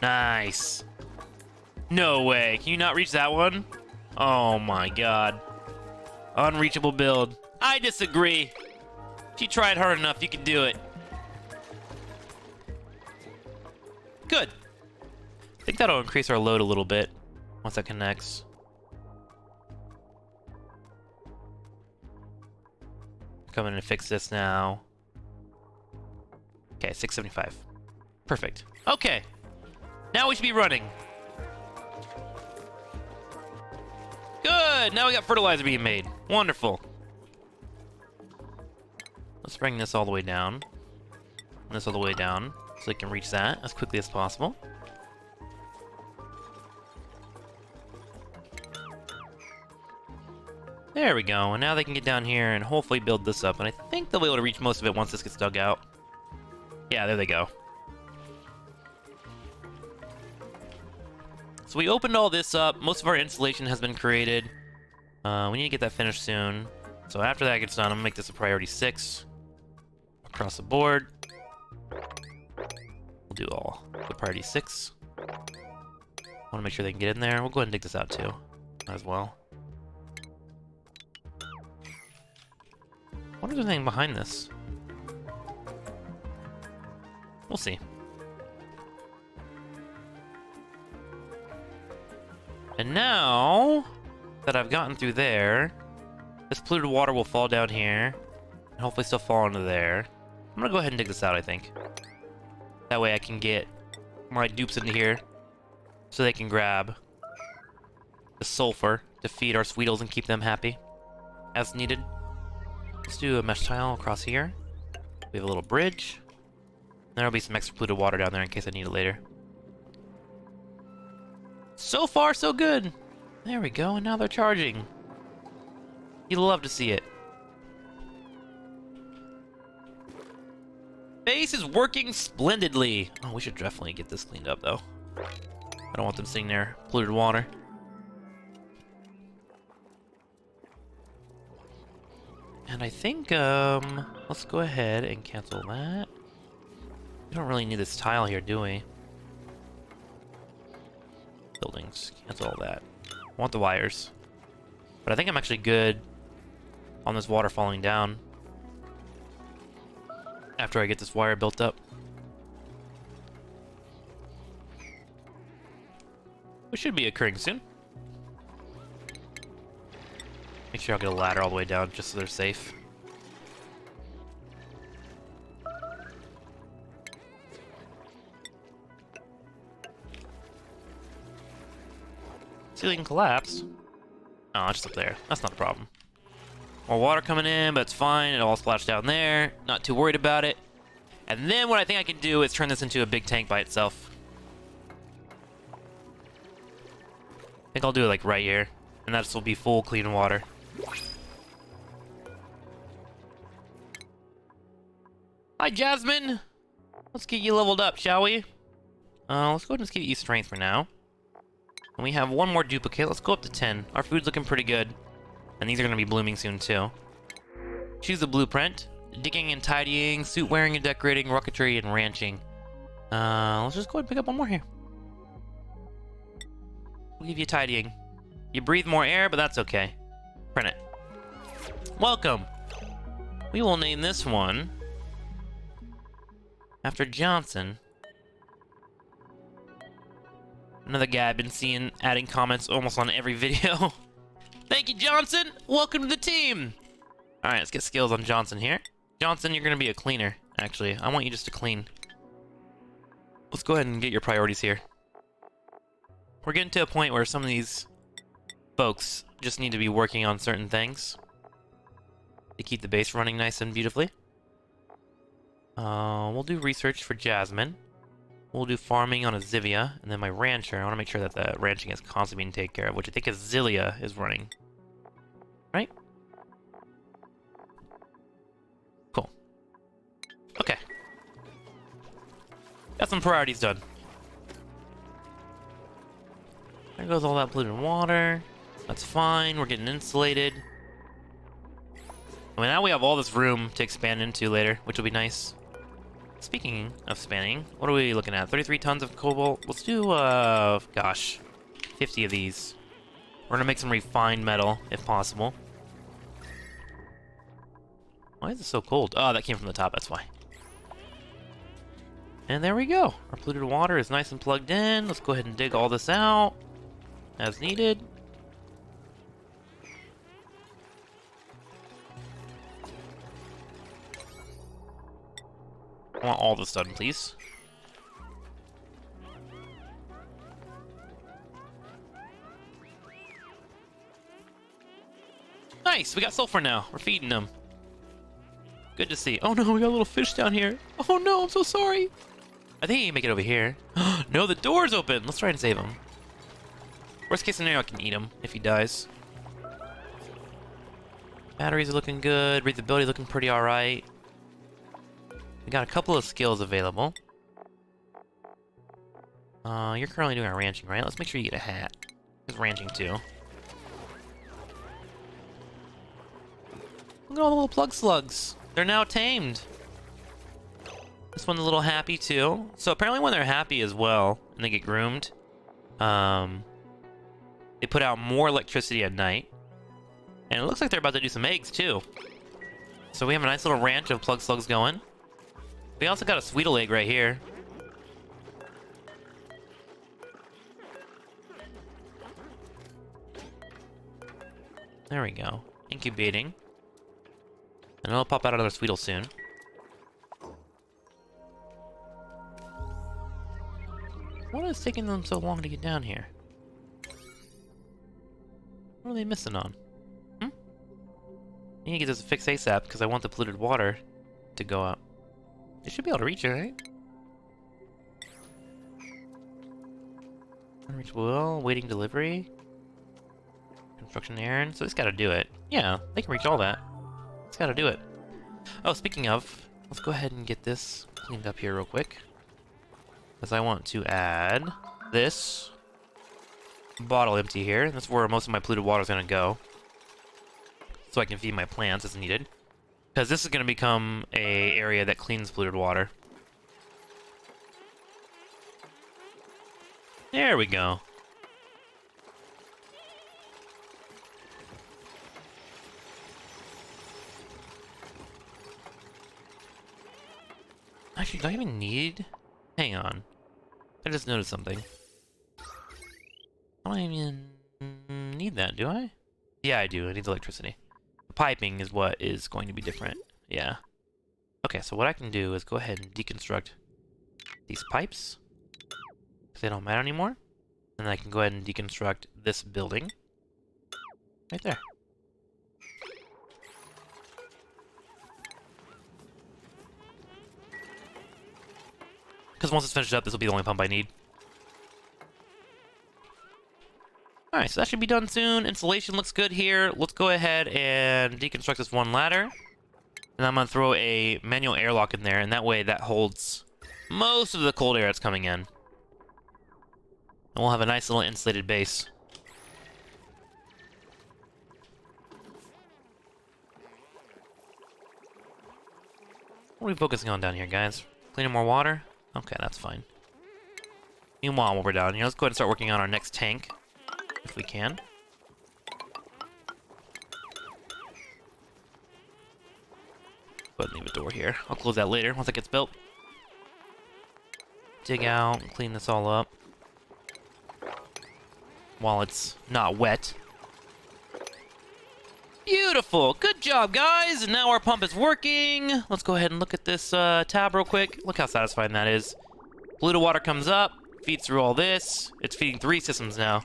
Nice. No way. Can you not reach that one? Oh my god. Unreachable build. I disagree. If you tried hard enough, you can do it. Good. I think that'll increase our load a little bit once that connects. Come in and fix this now. Okay, 675. Perfect. Okay. Now we should be running. Good! Now we got fertilizer being made. Wonderful. Let's bring this all the way down. And this all the way down, so we can reach that as quickly as possible. There we go, and now they can get down here and hopefully build this up. And I think they'll be able to reach most of it once this gets dug out. Yeah, there they go. So we opened all this up. Most of our insulation has been created. We need to get that finished soon. So after that gets done, I'm gonna make this a priority 6 across the board. We'll do all the priority 6. Want to make sure they can get in there. We'll go ahead and dig this out too, as well. What is there anything behind this? We'll see. And now that I've gotten through there, this polluted water will fall down here and hopefully still fall into there. I'm gonna go ahead and dig this out, I think. That way I can get my dupes into here so they can grab the sulfur to feed our Sweetles and keep them happy as needed. Let's do a mesh tile across here. We have a little bridge. There'll be some extra polluted water down there in case I need it later. So far, so good. There we go, and now they're charging. You'd love to see it. Base is working splendidly. Oh, we should definitely get this cleaned up, though. I don't want them sitting there, polluted water. And I think, let's go ahead and cancel that. We don't really need this tile here, do we? Buildings, cancel all that. I want the wires. But I think I'm actually good on this water falling down after I get this wire built up. Which should be occurring soon. Make sure I'll get a ladder all the way down just so they're safe. Ceiling collapsed. Oh, it's just up there. That's not a problem. More water coming in, but it's fine. It all splashed down there. Not too worried about it. And then what I think I can do is turn this into a big tank by itself. I think I'll do it like right here. And that will be full clean water. Hi, Jasmine! Let's get you leveled up, shall we? Let's go ahead and just give you strength for now. And we have one more duplicate. Let's go up to 10. Our food's looking pretty good. And these are going to be blooming soon, too. Choose a blueprint. Digging and tidying, suit wearing and decorating, rocketry, and ranching. Let's just go ahead and pick up one more here. We'll give you tidying. You breathe more air, but that's okay. Print it. Welcome. We will name this one after Johnson. Another guy I've been seeing adding comments almost on every video. Thank you, Johnson. Welcome to the team. All right, let's get skills on Johnson here. Johnson, you're going to be a cleaner, actually. I want you just to clean. Let's go ahead and get your priorities here. We're getting to a point where some of these folks just need to be working on certain things to keep the base running nice and beautifully. We'll do research for Jasmine. We'll do farming on Azivia, and then my rancher. I want to make sure that the ranching is constantly being taken care of, which I think Azilia is running. Right? Cool. Okay. Got some priorities done. There goes all that polluted water. That's fine. We're getting insulated. I mean, now we have all this room to expand into later, which will be nice. Speaking of expanding, what are we looking at? 33 tons of cobalt. Let's do, gosh, 50 of these. We're gonna make some refined metal, if possible. Why is it so cold? Oh, that came from the top, that's why. And there we go. Our polluted water is nice and plugged in. Let's go ahead and dig all this out as needed. I want all this done, please. Nice, we got sulfur now. We're feeding them. Good to see. Oh no, we got a little fish down here. Oh no, I'm so sorry. I think he can make it over here. No, the door's open. Let's try and save him. Worst case scenario, I can eat him if he dies. Batteries are looking good. Breathability looking pretty alright. We got a couple of skills available. You're currently doing our ranching, right? Let's make sure you get a hat. He's ranching too. Look at all the little plug slugs. They're now tamed. This one's a little happy too. So apparently when they're happy as well, and they get groomed, they put out more electricity at night. And it looks like they're about to do some eggs too. So we have a nice little ranch of plug slugs going. We also got a sweetle egg right here. There we go. Incubating. And it'll pop out another sweetle soon. What is taking them so long to get down here? What are they missing on? I need to get this fixed ASAP because I want the polluted water to go up. They should be able to reach it, right? Unreachable, waiting delivery. Construction errand, so it's gotta do it. Yeah, they can reach all that. It's gotta do it. Oh, speaking of, let's go ahead and get this cleaned up here real quick. Because I want to add this bottle empty here. That's where most of my polluted water is gonna go. So I can feed my plants as needed. Because this is going to become a area that cleans polluted water. There we go. Actually, do I even need... Hang on. I just noticed something. I don't even need that, do I? Yeah, I do. I need electricity. The piping is what is going to be different. Yeah. Okay, so what I can do is go ahead and deconstruct these pipes. Because they don't matter anymore. And then I can go ahead and deconstruct this building. Right there. Because once it's finished up, this will be the only pump I need. Alright, so that should be done soon. Insulation looks good here. Let's go ahead and deconstruct this one ladder. And I'm going to throw a manual airlock in there, and that way that holds most of the cold air that's coming in. And we'll have a nice little insulated base. What are we focusing on down here, guys? Cleaning more water? Okay, that's fine. Meanwhile, while we're down here, let's go ahead and start working on our next tank, if we can. Go ahead and leave a door here. I'll close that later, once it gets built. Dig out and clean this all up. While it's not wet. Beautiful! Good job, guys! And now our pump is working. Let's go ahead and look at this tab real quick. Look how satisfying that is. Polluted water comes up, feeds through all this. It's feeding 3 systems now.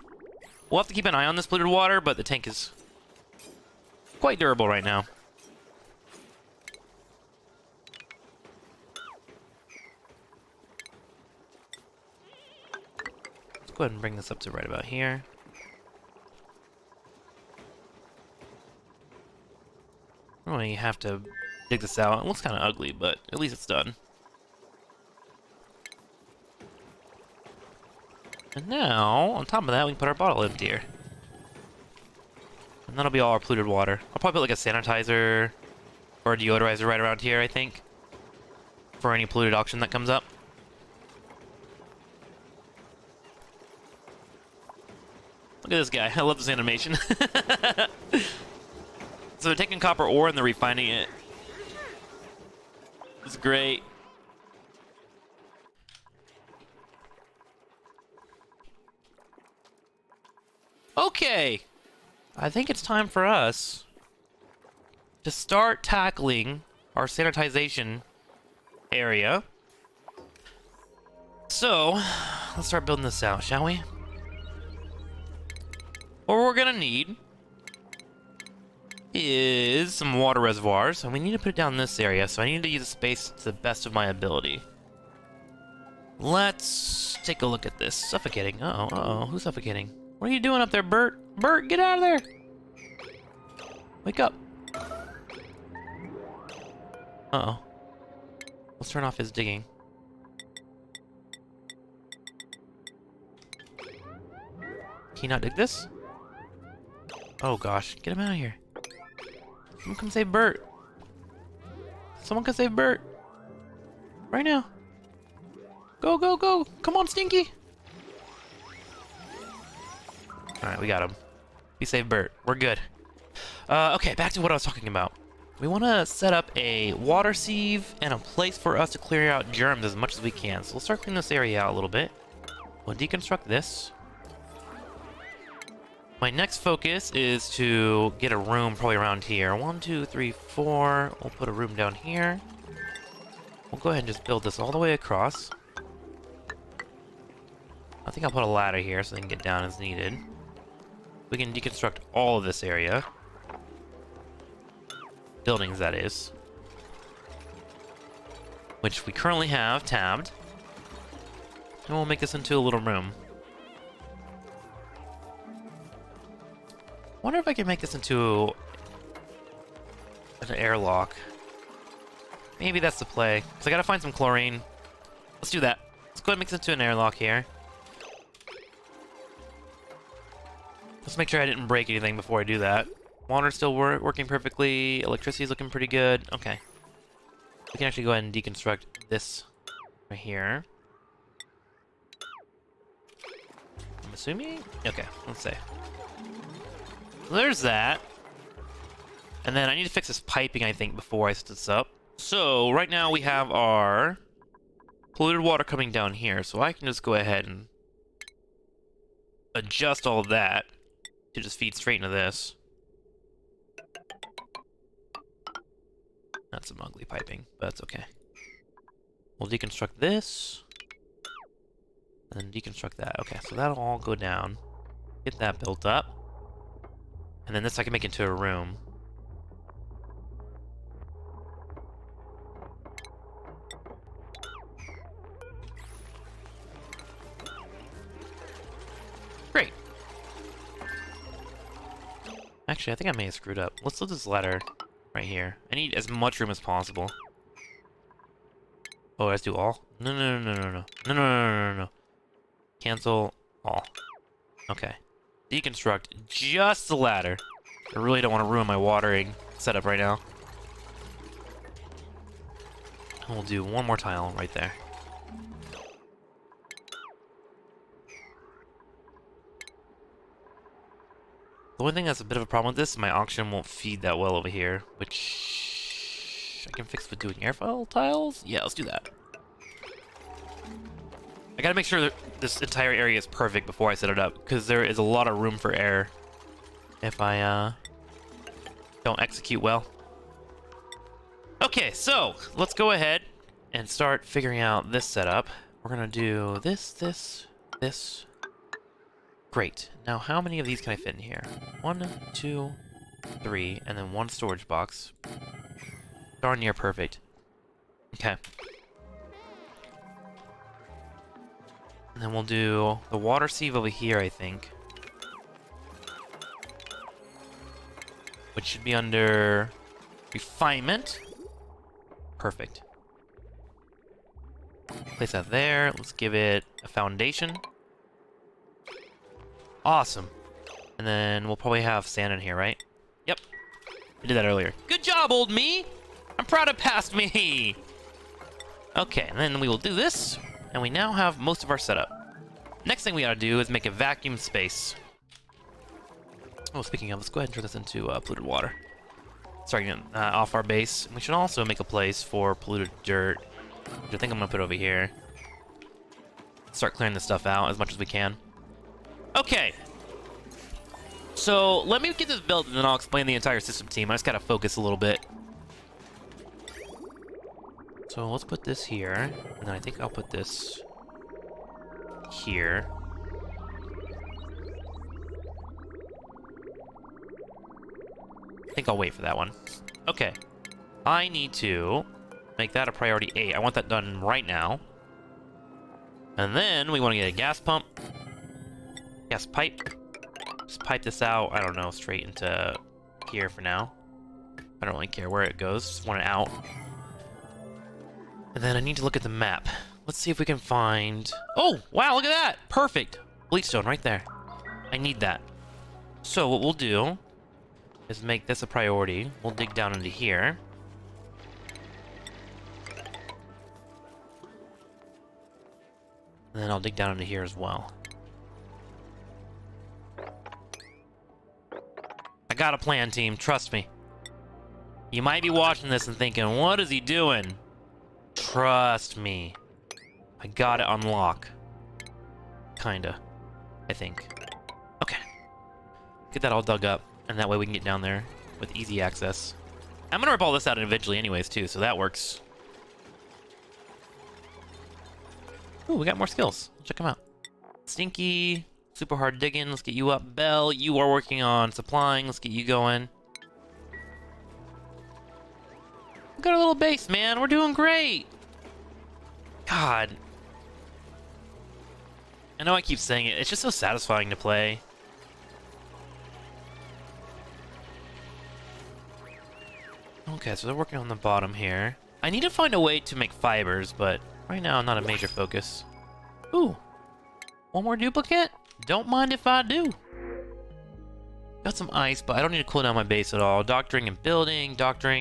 We'll have to keep an eye on this polluted water, but the tank is quite durable right now. Let's go ahead and bring this up to right about here. I don't really have to dig this out. It looks kind of ugly, but at least it's done. And now, on top of that, we can put our bottle emptier. And that'll be all our polluted water. I'll probably put like a sanitizer or a deodorizer right around here, I think, for any polluted oxygen that comes up. Look at this guy. I love this animation. So they're taking copper ore and they're refining it. It's great. Okay. I think it's time for us to start tackling our sanitization area. So, let's start building this out, shall we? What we're gonna need is some water reservoirs, and we need to put it down in this area, so I need to use the space to the best of my ability. Let's take a look at this. Suffocating. Uh-oh, uh-oh. Who's suffocating? What are you doing up there, Bert? Bert, get out of there! Wake up. Uh-oh. Let's turn off his digging. Can you not dig this? Oh gosh, get him out of here. Someone come save Bert. Someone can save Bert. Right now. Go, go, go. Come on, Stinky. Alright, we got him. We saved Bert. We're good. Okay, back to what I was talking about. We want to set up a water sieve and a place for us to clear out germs as much as we can. So we'll start cleaning this area out a little bit. We'll deconstruct this. My next focus is to get a room probably around here. 1, 2, 3, 4. We'll put a room down here. We'll go ahead and just build this all the way across. I think I'll put a ladder here so they can get down as needed. We can deconstruct all of this area. Buildings, that is. Which we currently have tabbed. And we'll make this into a little room. Wonder if I can make this into an airlock. Maybe that's the play. Because I gotta find some chlorine. Let's do that. Let's go ahead and make this into an airlock here. Let's make sure I didn't break anything before I do that. Water's still working perfectly. Electricity's looking pretty good. Okay. We can actually go ahead and deconstruct this right here. I'm assuming? Okay, let's see. So there's that. And then I need to fix this piping, I think, before I set this up. So, right now we have our polluted water coming down here. So I can just go ahead and adjust all of that to just feed straight into this. That's some ugly piping, but that's okay. We'll deconstruct this. And then deconstruct that. Okay, so that'll all go down. Get that built up. And then this I can make into a room. Great. Actually, I think I may have screwed up. Let's do this ladder right here. I need as much room as possible. Oh, let's do all? No, no, no, no, no, no. No, no, no, no, no, no. Cancel. all. Okay. Deconstruct just the ladder. I really don't want to ruin my watering setup right now. And we'll do one more tile right there. The only thing that's a bit of a problem with this is my auction won't feed that well over here, which I can fix with doing airfoil tiles? Yeah, let's do that. I gotta make sure that this entire area is perfect before I set it up, because there is a lot of room for error if I don't execute well. Okay, so let's go ahead and start figuring out this setup. We're gonna do this, this, this. Great. Now, how many of these can I fit in here? 1, 2, 3, and then 1 storage box. Darn near perfect. Okay. And then we'll do the water sieve over here, I think. Which should be under refinement. Perfect. Place that there. Let's give it a foundation. Awesome. And then we'll probably have sand in here, right? Yep. I did that earlier. Good job, old me! I'm proud of past me! Okay, and then we will do this, and we now have most of our setup. Next thing we gotta do is make a vacuum space. Oh, speaking of, let's go ahead and turn this into polluted water. Start getting off our base. We should also make a place for polluted dirt, which I think I'm gonna put over here. Start clearing this stuff out as much as we can. Okay, so let me get this built and then I'll explain the entire system team. I just gotta focus a little bit. So let's put this here, and then I think I'll put this here. I think I'll wait for that one. Okay, I need to make that a priority 8. I want that done right now. And then we want to get a gas pump. Gas pipe. Just pipe this out, I don't know, straight into here for now. I don't really care where it goes, just want it out. And then I need to look at the map. Let's see if we can find... Oh, wow, look at that! Perfect! Bleachstone right there. I need that. So what we'll do is make this a priority. We'll dig down into here. And then I'll dig down into here as well. I got a plan, team. Trust me. You might be watching this and thinking, what is he doing? Trust me. I got it on lock. Kinda. I think. Okay. Get that all dug up, and that way we can get down there with easy access. I'm gonna rip all this out eventually anyways, too, so that works. Ooh, we got more skills. Check them out. Stinky. Super hard digging. Let's get you up. Bell, you are working on supplying. Let's get you going. We got a little base, man. We're doing great. God. I know I keep saying it. It's just so satisfying to play. Okay, so they're working on the bottom here. I need to find a way to make fibers, but right now not a major focus. Ooh. One more duplicate? Don't mind if I do. Got some ice, but I don't need to cool down my base at all. Doctoring and building, doctoring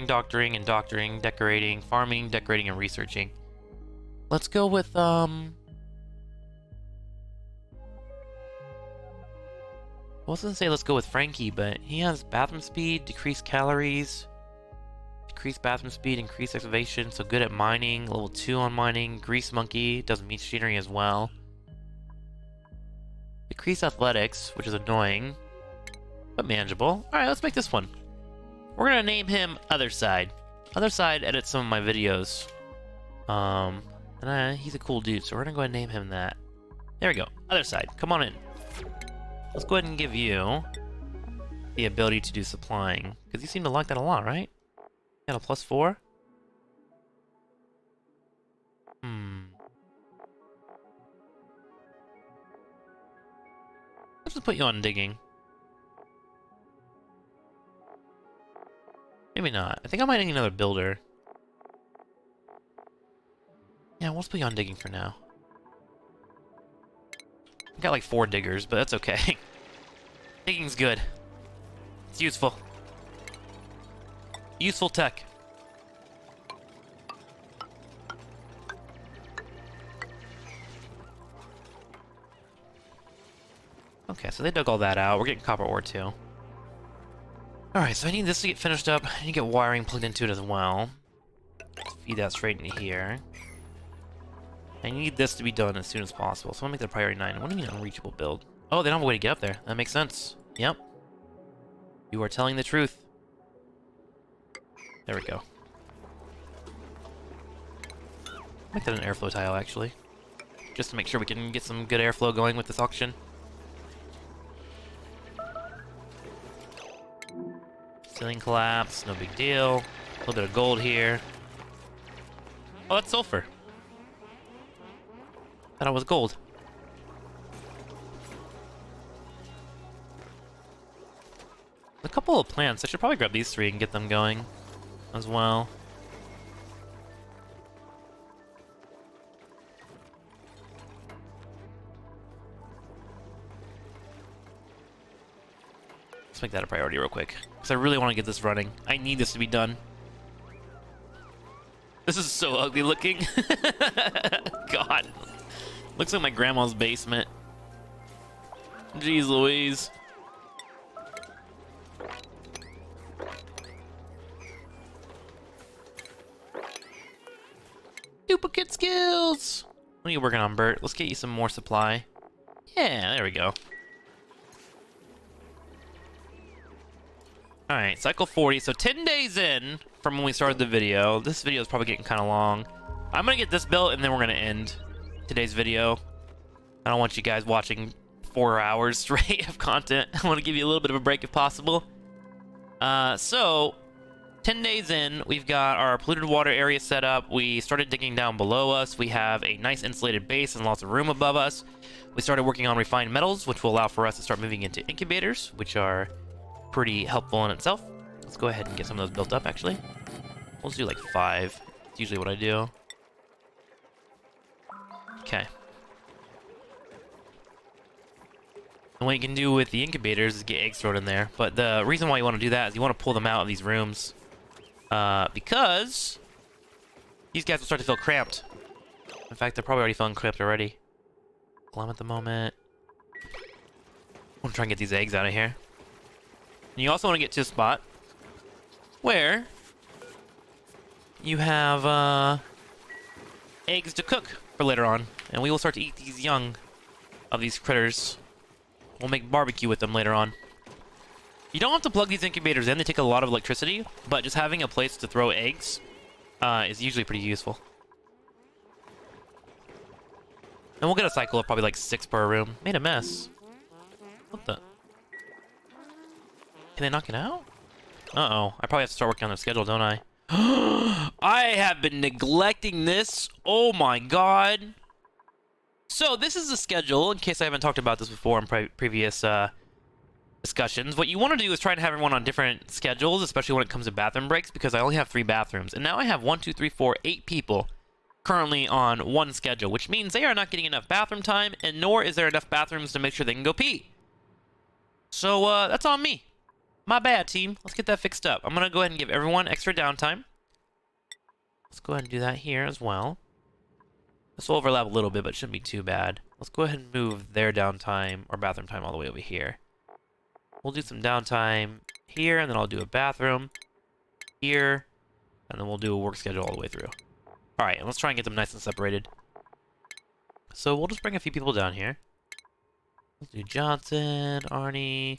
and doctoring, decorating, farming, decorating, and researching. Let's go with, I was gonna say let's go with Frankie, but he has bathroom speed, decreased calories, decreased bathroom speed, increased excavation, so good at mining, level 2 on mining, grease monkey, does meat machinery as well. Decreased athletics, which is annoying, but manageable. Alright, let's make this one. We're gonna name him Other Side. Other Side edits some of my videos. And he's a cool dude, so we're gonna go ahead and name him that. There we go. Other Side, come on in. Let's go ahead and give you the ability to do supplying, because you seem to like that a lot, right? Got a +4? Let's just put you on digging. Maybe not. I think I might need another builder. Yeah, we'll just put you on digging for now. I got like 4 diggers, but that's okay. Digging's good. It's useful. Useful tech. Okay, so they dug all that out. We're getting copper ore too. Alright, so I need this to get finished up. I need to get wiring plugged into it as well. Let's feed that straight into here. I need this to be done as soon as possible, so I'm gonna make that priority 9. What do you mean unreachable build? Oh, they don't have a way to get up there. That makes sense. Yep. You are telling the truth. There we go. Make that an airflow tile, actually. Just to make sure we can get some good airflow going with this auction. Ceiling collapse, no big deal. A little bit of gold here. Oh, that's sulfur. Thought it was gold. A couple of plants. I should probably grab these 3 and get them going as well. Let's make that a priority real quick, because I really want to get this running. I need this to be done. This is so ugly looking. God. Looks like my grandma's basement. Jeez Louise. Duplicate skills! What are you working on, Bert? Let's get you some more supply. Yeah, there we go. Alright, cycle 40. So 10 days in from when we started the video. This video is probably getting kind of long. I'm going to get this built, and then we're going to end today's video. I don't want you guys watching 4 hours straight of content. I want to give you a little bit of a break if possible. So 10 days in, we've got our polluted water area set up. We started digging down below us. We have a nice insulated base and lots of room above us. We started working on refined metals, which will allow for us to start moving into incubators, which are pretty helpful in itself. Let's go ahead and get some of those built up, actually. We'll just do like 5. It's usually what I do. Okay. And what you can do with the incubators is get eggs thrown in there. But the reason why you want to do that is you want to pull them out of these rooms. Because these guys will start to feel cramped. In fact, they're probably already feeling cramped already. Glum at the moment. I want to try and get these eggs out of here. And you also want to get to a spot where you have eggs to cook for later on. And we will start to eat these young of these critters. We'll make barbecue with them later on. You don't have to plug these incubators in. They take a lot of electricity. But just having a place to throw eggs is usually pretty useful. And we'll get a cycle of probably like 6 per room. Made a mess. What the? Can they knock it out? Uh-oh. I probably have to start working on their schedule, don't I? I have been neglecting this. Oh my god. So this is the schedule, in case I haven't talked about this before in previous discussions. What you want to do is try to have everyone on different schedules, especially when it comes to bathroom breaks, because I only have 3 bathrooms. And now I have 1, 2, 3, 4, 8 people currently on one schedule, which means they are not getting enough bathroom time, and nor is there enough bathrooms to make sure they can go pee. So that's on me. My bad, team. Let's get that fixed up. I'm going to go ahead and give everyone extra downtime. Let's go ahead and do that here as well. This will overlap a little bit, but it shouldn't be too bad. Let's go ahead and move their downtime, or bathroom time, all the way over here. We'll do some downtime here, and then I'll do a bathroom here, and then we'll do a work schedule all the way through. Alright, and let's try and get them nice and separated. So we'll just bring a few people down here. We'll do Johnson, Arnie.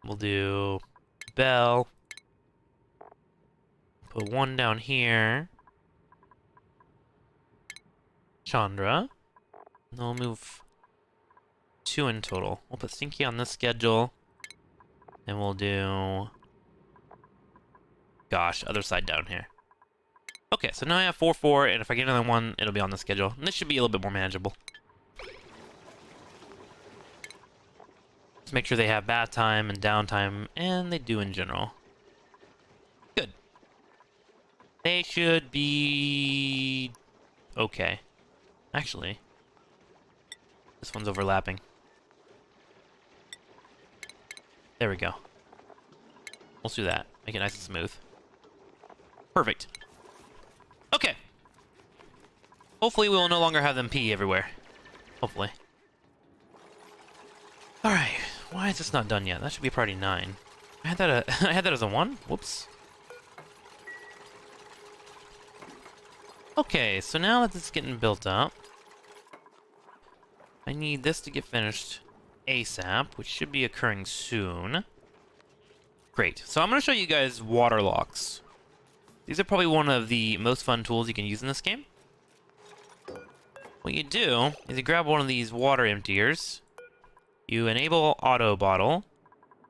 We'll do Bell. Put 1 down here. Chandra. And then we'll move 2 in total. We'll put Stinky on this schedule. And we'll do... Gosh, other side down here. Okay, so now I have 4, 4, and if I get another 1, it'll be on the schedule. And this should be a little bit more manageable. Let's make sure they have bath time and downtime, and they do in general. Good. They should be... okay. Actually, this one's overlapping. There we go. Let's do that. Make it nice and smooth. Perfect. Okay. Hopefully we will no longer have them pee everywhere. Hopefully. Alright. Why is this not done yet? That should be priority 9. I had that as a 1? Whoops. Okay, so now that this is getting built up, I need this to get finished ASAP, which should be occurring soon. Great. So I'm going to show you guys water locks. These are probably one of the most fun tools you can use in this game. What you do is you grab one of these water emptiers, you enable auto bottle,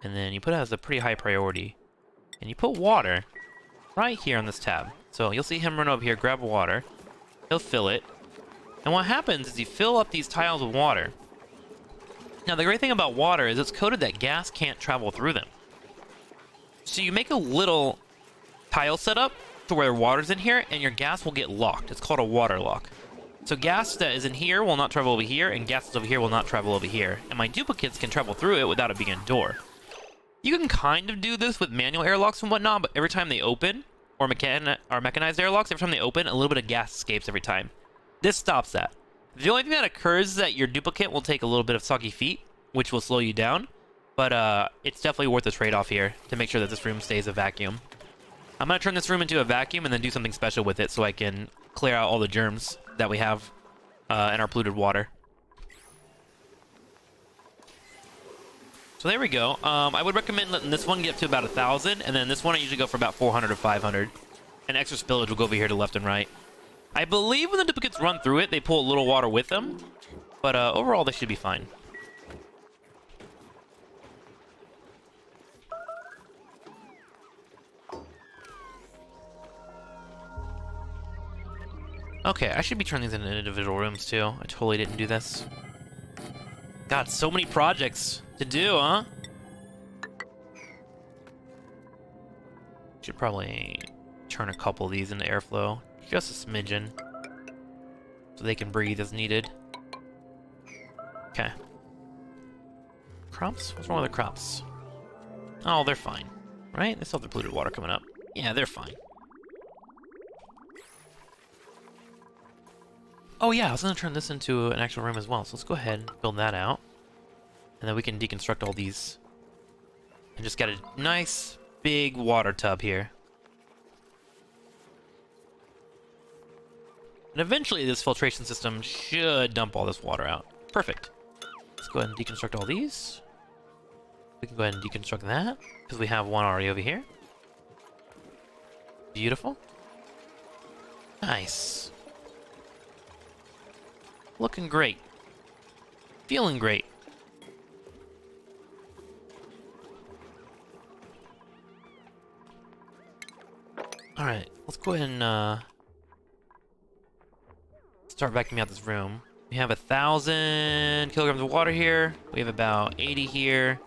and then you put it as a pretty high priority. And you put water right here on this tab. So you'll see him run over here, grab water. He'll fill it. And what happens is you fill up these tiles with water. Now the great thing about water is it's coded that gas can't travel through them. So you make a little tile setup to where water's in here and your gas will get locked. It's called a water lock. So gas that is in here will not travel over here, and gas that's over here will not travel over here. And my duplicates can travel through it without it being a door. You can kind of do this with manual airlocks and whatnot, but every time they open, or mechanized airlocks, every time they open, a little bit of gas escapes every time. This stops that. The only thing that occurs is that your duplicate will take a little bit of soggy feet, which will slow you down. But it's definitely worth the trade-off here to make sure that this room stays a vacuum. I'm going to turn this room into a vacuum and then do something special with it so I can clear out all the germs that we have in our polluted water. So there we go. I would recommend letting this one get up to about 1,000, and then this one I usually go for about 400 or 500. And extra spillage will go over here to left and right. I believe when the duplicates run through it, they pull a little water with them, but overall they should be fine. Okay, I should be turning these into individual rooms too. I totally didn't do this. God, so many projects to do, huh? Should probably turn a couple of these into airflow. Just a smidgen. So they can breathe as needed. Okay. Crops? What's wrong with the crops? Oh, they're fine. Right? They still have the polluted water coming up. Yeah, they're fine. Oh yeah, I was going to turn this into an actual room as well. So let's go ahead and build that out. And then we can deconstruct all these. And just get a nice big water tub here. And eventually this filtration system should dump all this water out. Perfect. Let's go ahead and deconstruct all these. We can go ahead and deconstruct that, because we have one already over here. Beautiful. Nice. Looking great. Feeling great. Alright, let's go ahead and start vacuuming out this room. We have 1,000 kilograms of water here. We have about 80 here.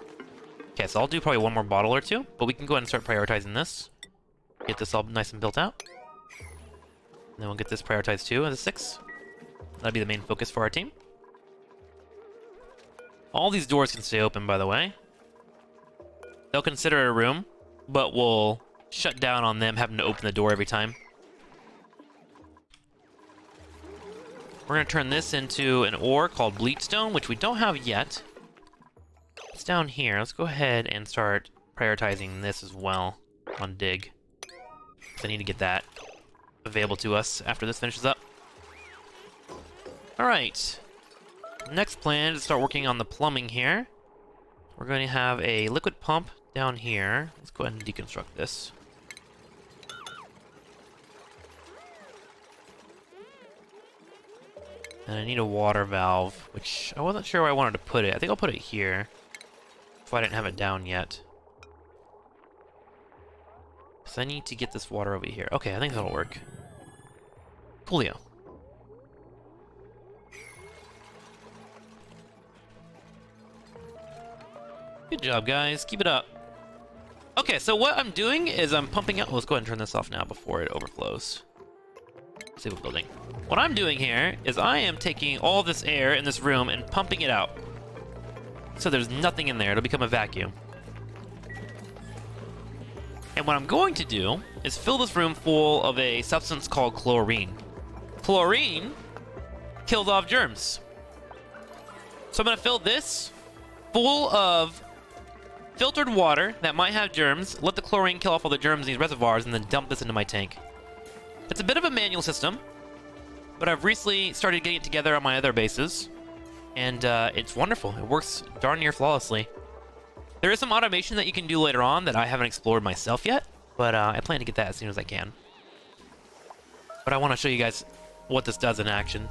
Okay, so I'll do probably one more bottle or two, but we can go ahead and start prioritizing this. Get this all nice and built out. And then we'll get this prioritized too as a 6. That'll be the main focus for our team. All these doors can stay open, by the way. They'll consider it a room, but we'll shut down on them having to open the door every time. We're going to turn this into an ore called bleachstone, which we don't have yet. It's down here. Let's go ahead and start prioritizing this as well on dig. I need to get that available to us after this finishes up. Alright. Next plan is to start working on the plumbing here. We're going to have a liquid pump down here. Let's go ahead and deconstruct this. And I need a water valve, which I wasn't sure where I wanted to put it. I think I'll put it here, if I didn't have it down yet. So I need to get this water over here. Okay, I think that'll work. Coolio. Good job, guys. Keep it up. Okay, so what I'm doing is I'm pumping out... Let's go ahead and turn this off now before it overflows. Save a building. What I'm doing here is I am taking all this air in this room and pumping it out. So there's nothing in there. It'll become a vacuum. And what I'm going to do is fill this room full of a substance called chlorine. Chlorine kills off germs. So I'm going to fill this full of filtered water that might have germs, let the chlorine kill off all the germs in these reservoirs, and then dump this into my tank. It's a bit of a manual system, but I've recently started getting it together on my other bases, and it's wonderful. It works darn near flawlessly. There is some automation that you can do later on that I haven't explored myself yet, but I plan to get that as soon as I can. But I want to show you guys what this does in action,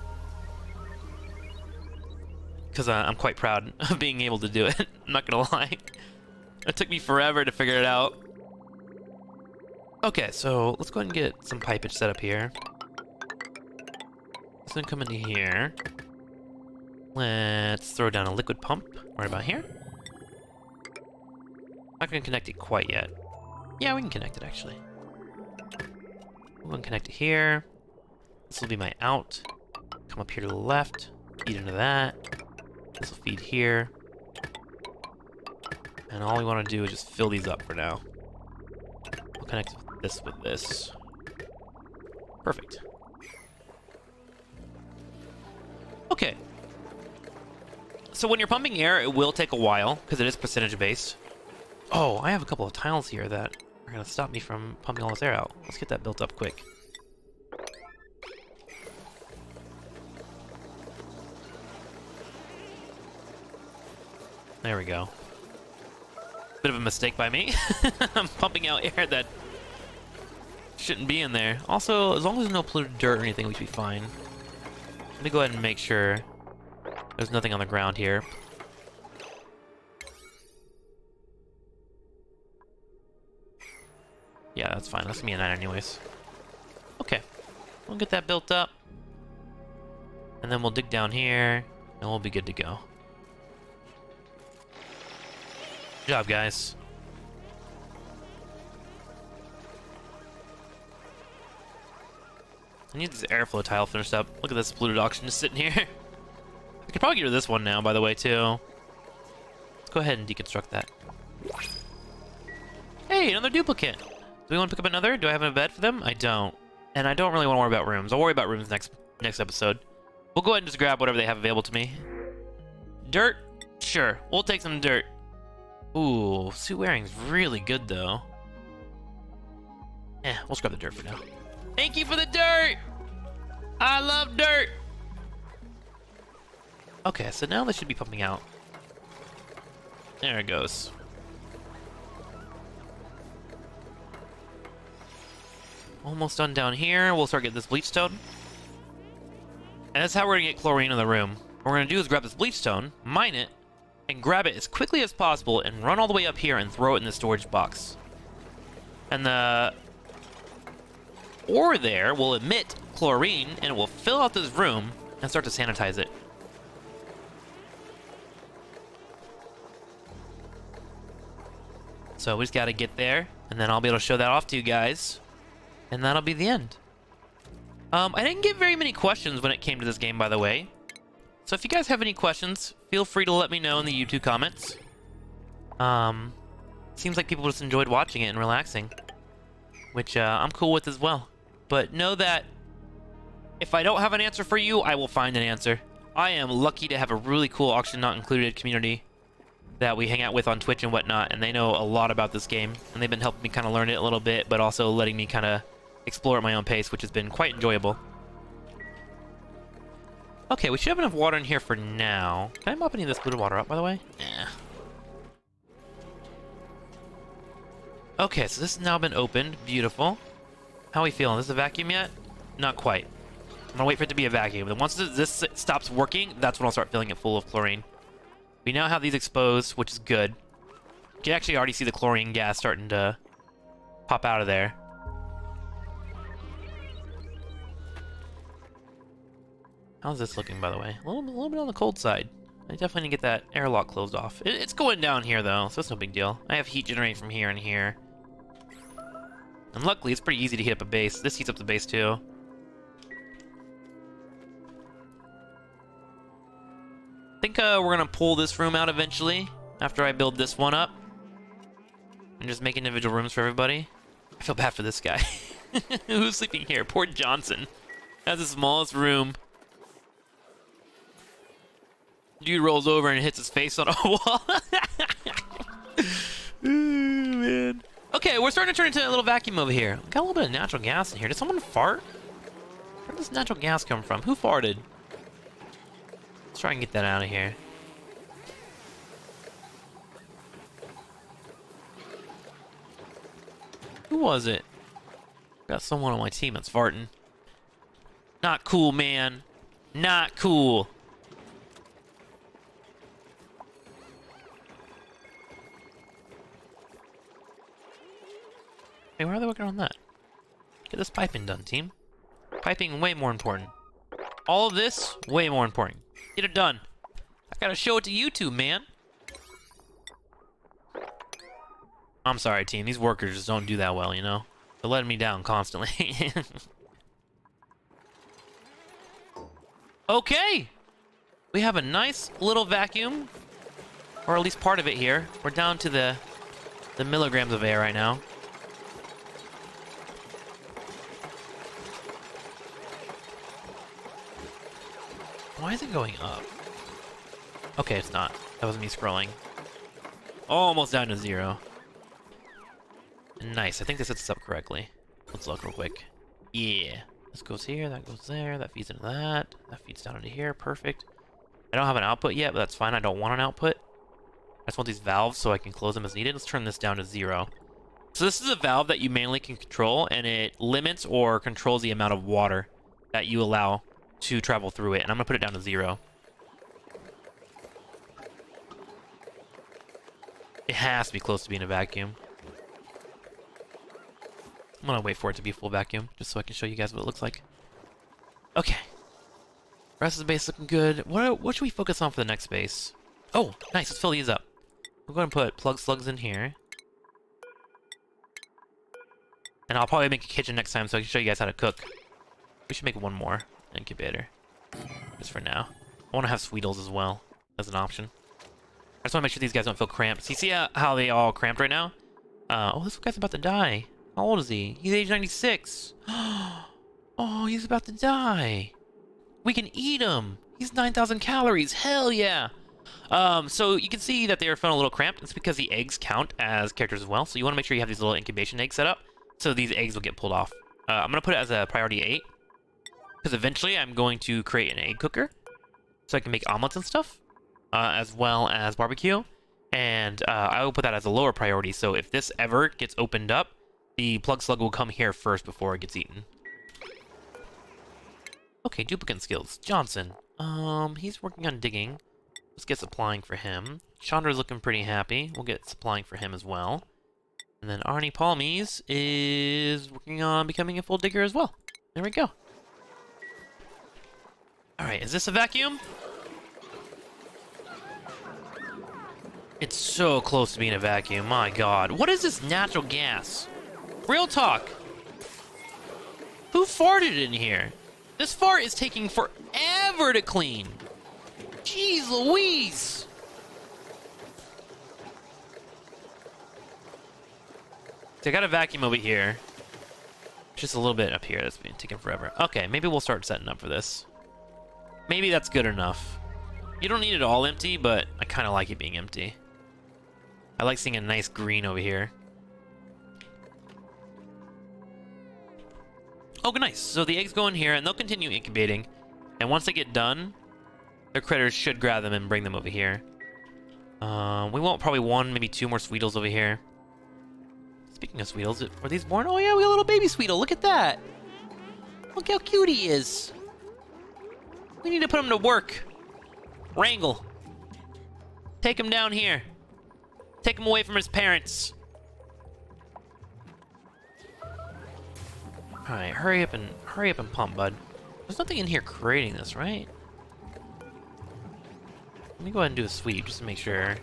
because I'm quite proud of being able to do it. I'm not gonna lie. It took me forever to figure it out. Okay, so let's go ahead and get some pipage set up here. This one come into here. Let's throw down a liquid pump right about here. Not gonna connect it quite yet. Yeah, we can connect it actually. We're gonna connect it here. This will be my out. Come up here to the left. Feed into that. This will feed here. And all we want to do is just fill these up for now. We'll connect this with this. Perfect. Okay. So when you're pumping air, it will take a while, because it is percentage based. Oh, I have a couple of tiles here that are going to stop me from pumping all this air out. Let's get that built up quick. There we go. Bit of a mistake by me. I'm pumping out air that shouldn't be in there. Also, as long as there's no polluted dirt or anything, we should be fine. Let me go ahead and make sure there's nothing on the ground here. Yeah, that's fine. That's gonna be a 9 anyways. Okay. We'll get that built up. And then we'll dig down here, and we'll be good to go. Good job, guys. I need this airflow tile finished up. Look at this polluted oxygen just sitting here. I could probably get rid of this one now, by the way, too. Let's go ahead and deconstruct that. Hey, another duplicate. Do we want to pick up another? Do I have a bed for them? I don't. And I don't really want to worry about rooms. I'll worry about rooms next episode. We'll go ahead and just grab whatever they have available to me. Dirt? Sure. We'll take some dirt. Ooh, suit wearing's really good, though. We'll scrub the dirt for now. Thank you for the dirt! I love dirt! Okay, so now they should be pumping out. There it goes. Almost done down here. We'll start getting this bleach stone. And that's how we're gonna get chlorine in the room. What we're gonna do is grab this bleach stone, mine it, and grab it as quickly as possible and run all the way up here and throw it in the storage box. And the ore there will emit chlorine and it will fill out this room and start to sanitize it. So we just gotta get there, and then I'll be able to show that off to you guys. And that'll be the end. I didn't get very many questions when it came to this game, by the way. So if you guys have any questions, feel free to let me know in the YouTube comments. Seems like people just enjoyed watching it and relaxing, which I'm cool with as well. But know that if I don't have an answer for you, I will find an answer. I am lucky to have a really cool Oxygen Not Included community that we hang out with on Twitch and whatnot, and they know a lot about this game, and they've been helping me kind of learn it a little bit, but also letting me kind of explore at my own pace, which has been quite enjoyable. Okay, we should have enough water in here for now. Can I mop any of this polluted water up, by the way? Nah. Okay, so this has now been opened. Beautiful. How are we feeling? Is this a vacuum yet? Not quite. I'm gonna wait for it to be a vacuum. Then once this stops working, that's when I'll start filling it full of chlorine. We now have these exposed, which is good. You can actually already see the chlorine gas starting to pop out of there. How's this looking, by the way? A little bit on the cold side. I definitely need to get that airlock closed off. It's going down here, though, so it's no big deal. I have heat generating from here and here. And luckily, it's pretty easy to heat up a base. This heats up the base, too. I think we're going to pull this room out eventually, after I build this one up. And just make individual rooms for everybody. I feel bad for this guy. Who's sleeping here? Poor Johnson. Has the smallest room. Dude rolls over and hits his face on a wall. Ooh, man. Okay, we're starting to turn into a little vacuum over here. Got a little bit of natural gas in here. Did someone fart? Where does natural gas come from? Who farted? Let's try and get that out of here. Who was it? Got someone on my team that's farting. Not cool, man. Not cool. Hey, why are they working on that? Get this piping done, team. Piping way more important. All of this, way more important. Get it done. I gotta show it to YouTube, man. I'm sorry, team. These workers just don't do that well, you know? They're letting me down constantly. Okay! We have a nice little vacuum. Or at least part of it here. We're down to the milligrams of air right now. Why is it going up? Okay, it's not. That was me scrolling. Almost down to 0. Nice. I think this sets us up correctly. Let's look real quick. Yeah. This goes here, that goes there, that feeds into that. That feeds down into here. Perfect. I don't have an output yet, but that's fine. I don't want an output. I just want these valves so I can close them as needed. Let's turn this down to 0. So this is a valve that you manually can control, and it limits or controls the amount of water that you allow to travel through it. And I'm going to put it down to 0. It has to be close to being a vacuum. I'm gonna wait for it to be full vacuum, just so I can show you guys what it looks like. Okay. Rest of the base looking good. What should we focus on for the next base? Oh, nice. Let's fill these up. We're going to put plug slugs in here. And I'll probably make a kitchen next time so I can show you guys how to cook. We should make one more incubator. Just for now. I want to have Sweetles as well, as an option. I just want to make sure these guys don't feel cramped. So you see how they all cramped right now? Oh, this guy's about to die. How old is he? He's age 96. Oh, he's about to die. We can eat him. He's 9,000 calories. Hell yeah. So you can see that they are feeling a little cramped. It's because the eggs count as characters as well. So you want to make sure you have these little incubation eggs set up, so these eggs will get pulled off. I'm going to put it as a priority 8, because eventually I'm going to create an egg cooker, so I can make omelets and stuff, as well as barbecue. And I will put that as a lower priority, so if this ever gets opened up, the plug slug will come here first before it gets eaten. Okay, duplicate skills. Johnson. He's working on digging. Let's get supplying for him. Chandra's looking pretty happy. We'll get supplying for him as well. And then Arnie Palmies is working on becoming a full digger as well. There we go. Alright, is this a vacuum? It's so close to being a vacuum, my god. What is this natural gas? Real talk. Who farted in here? This fart is taking forever to clean. Jeez Louise. So I got a vacuum over here. Just a little bit up here that's been taking forever. Okay, maybe we'll start setting up for this. Maybe that's good enough. You don't need it all empty, but I kind of like it being empty. I like seeing a nice green over here. Oh, nice. So the eggs go in here, and they'll continue incubating. And once they get done, their critters should grab them and bring them over here. We want probably 1, maybe 2 more Sweetles over here. Speaking of Sweetles, were these born? Oh yeah, we got a little baby Sweetle. Look at that. Look how cute he is. We need to put him to work. Wrangle. Take him down here. Take him away from his parents. Alright, hurry up and pump, bud. There's nothing in here creating this, right? Let me go ahead and do a sweep just to make sure.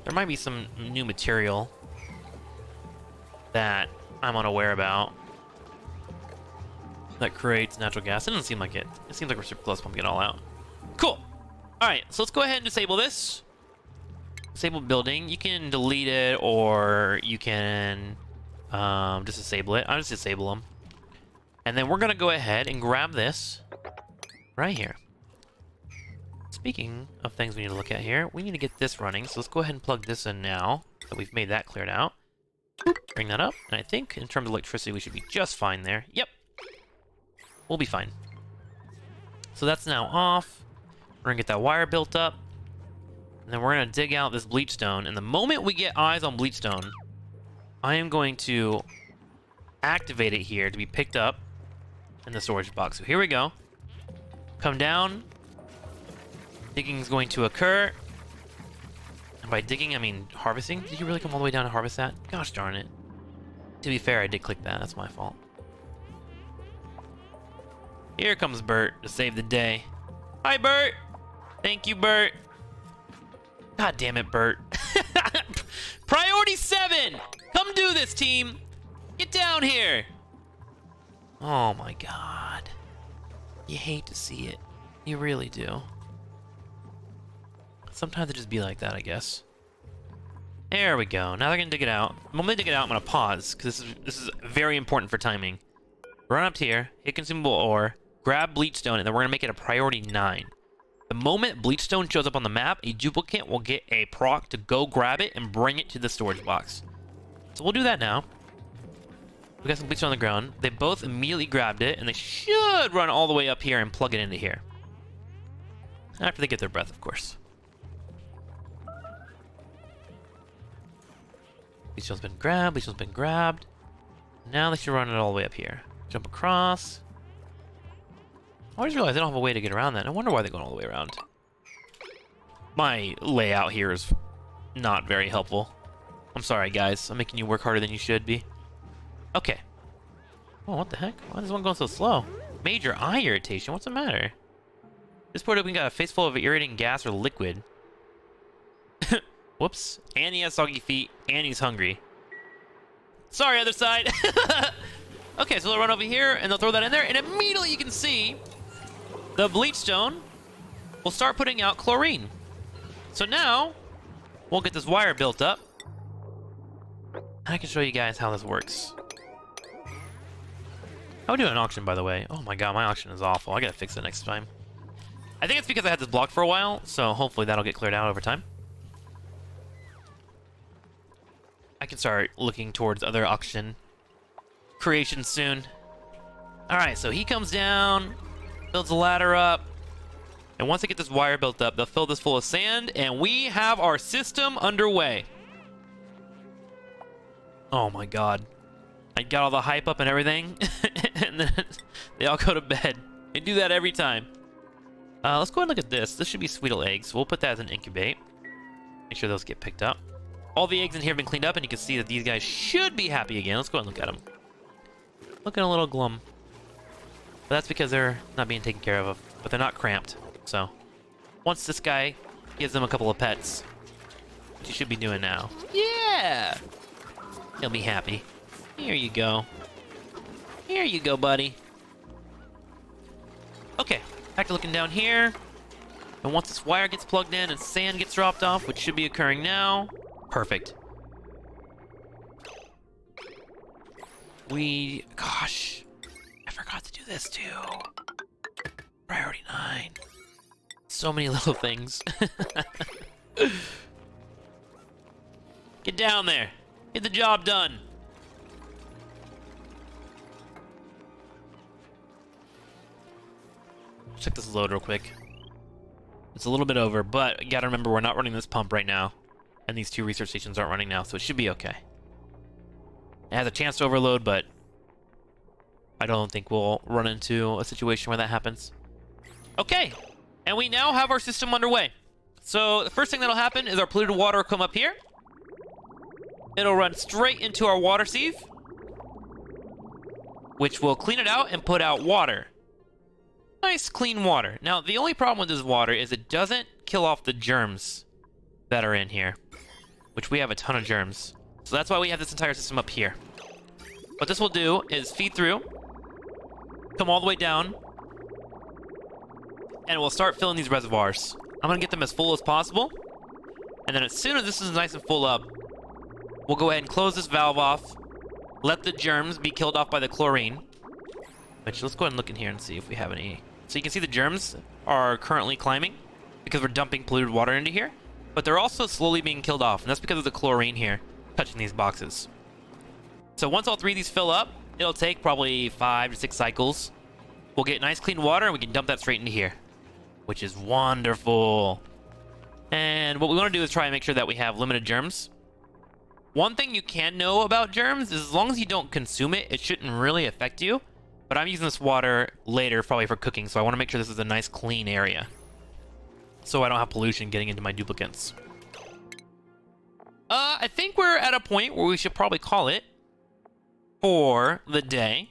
There might be some new material that I'm unaware about that creates natural gas. It doesn't seem like it. It seems like we're super close pumping it all out. Cool. Alright, so let's go ahead and disable this. Disable building. You can delete it, or you can Disable it. I'll just disable them. And then we're gonna go ahead and grab this right here. Speaking of things we need to look at here, we need to get this running. So let's go ahead and plug this in now that we've made that cleared out. Boop, bring that up. And I think in terms of electricity, we should be just fine there. Yep. We'll be fine. So that's now off. We're gonna get that wire built up. And then we're gonna dig out this bleach stone. And the moment we get eyes on bleach stone, I am going to activate it here to be picked up in the storage box. So here we go. Come down. Digging is going to occur. And by digging, I mean harvesting. Did you really come all the way down to harvest that? Gosh darn it. To be fair, I did click that. That's my fault. Here comes Bert to save the day. Hi, Bert. Thank you, Bert. God damn it, Bert. Priority 7. Come do this, team. Get down here. Oh, my God. You hate to see it. You really do. Sometimes it just be like that, I guess. There we go. Now they're going to dig it out. The moment they dig it out, I'm going to pause, because this is very important for timing. Run up here, hit consumable ore, grab bleachstone, and then we're going to make it a priority 9. The moment bleachstone shows up on the map, a duplicate will get a proc to go grab it and bring it to the storage box. So we'll do that now. We got some bleachstone on the ground. They both immediately grabbed it, and they should run all the way up here and plug it into here. After they get their breath, of course. Bleachstone's been grabbed, bleachstone's been grabbed. Now they should run it all the way up here. Jump across. I just realized I don't have a way to get around that. I wonder why they're going all the way around. My layout here is not very helpful. I'm sorry, guys. I'm making you work harder than you should be. Okay. Oh, what the heck? Why is this one going so slow? Major eye irritation? What's the matter? This poor open got a face full of irritating gas or liquid. Whoops. And he has soggy feet, and he's hungry. Sorry, other side. Okay, so they'll run over here, and they'll throw that in there, and immediately you can see the bleachstone will start putting out chlorine. So now, we'll get this wire built up. I can show you guys how this works. How would we do an auction, by the way? Oh my god, my auction is awful. I gotta fix it next time. I think it's because I had this blocked for a while, so hopefully that'll get cleared out over time. I can start looking towards other auction creations soon. Alright, so he comes down, builds a ladder up, and once they get this wire built up, they'll fill this full of sand, and we have our system underway. Oh my god. I got all the hype up and everything, and then they all go to bed. They do that every time. Let's go ahead and look at this. This should be Sweetle eggs. We'll put that as an incubate. Make sure those get picked up. All the eggs in here have been cleaned up, and you can see that these guys should be happy again. Let's go ahead and look at them. Looking a little glum. But that's because they're not being taken care of, but they're not cramped. So, once this guy gives them a couple of pets, which you should be doing now. Yeah! He'll be happy. Here you go. Here you go, buddy. Okay, back to looking down here. And once this wire gets plugged in and sand gets dropped off, which should be occurring now. Perfect. Gosh, I forgot to do this too. Priority 9. So many little things. Get down there. Get the job done. Check this load real quick. It's a little bit over, but you gotta remember we're not running this pump right now. And these 2 research stations aren't running now, so it should be okay. It has a chance to overload, but I don't think we'll run into a situation where that happens. Okay, and we now have our system underway. So the first thing that'll happen is our polluted water will come up here. It'll run straight into our water sieve, which will clean it out and put out water. Nice, clean water. Now, the only problem with this water is it doesn't kill off the germs that are in here, which we have a ton of germs. So that's why we have this entire system up here. What this will do is feed through, come all the way down, and we'll start filling these reservoirs. I'm gonna get them as full as possible, and then as soon as this is nice and full up, we'll go ahead and close this valve off, let the germs be killed off by the chlorine. Which, let's go ahead and look in here and see if we have any. So you can see the germs are currently climbing because we're dumping polluted water into here. But they're also slowly being killed off, and that's because of the chlorine here touching these boxes. So once all 3 of these fill up, it'll take probably 5 to 6 cycles. We'll get nice clean water, and we can dump that straight into here, which is wonderful. And what we want to do is try and make sure that we have limited germs. One thing you can know about germs is as long as you don't consume it, it shouldn't really affect you. But I'm using this water later, probably for cooking, so I want to make sure this is a nice clean area, so I don't have pollution getting into my duplicates. I think we're at a point where we should probably call it for the day.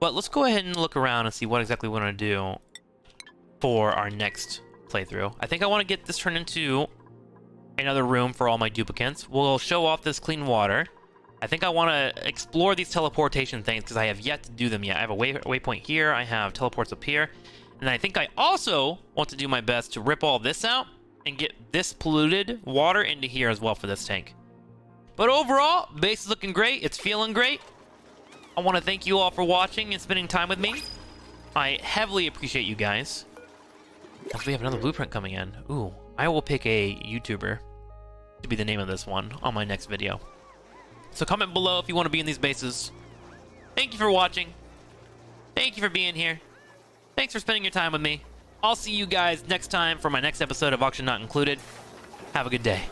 But let's go ahead and look around and see what exactly we want to do for our next playthrough. I think I want to get this turned into another room for all my duplicates. We'll show off this clean water. I think I want to explore these teleportation things because I have yet to do them yet. I have a waypoint here. I have teleports up here. And I think I also want to do my best to rip all this out and get this polluted water into here as well for this tank. But overall, base is looking great. It's feeling great. I want to thank you all for watching and spending time with me. I heavily appreciate you guys. As we have another blueprint coming in. Ooh, I will pick a YouTuber to be the name of this one on my next video. So comment below if you want to be in these bases. Thank you for watching. Thank you for being here. Thanks for spending your time with me. I'll see you guys next time for my next episode of Auction Not Included. Have a good day.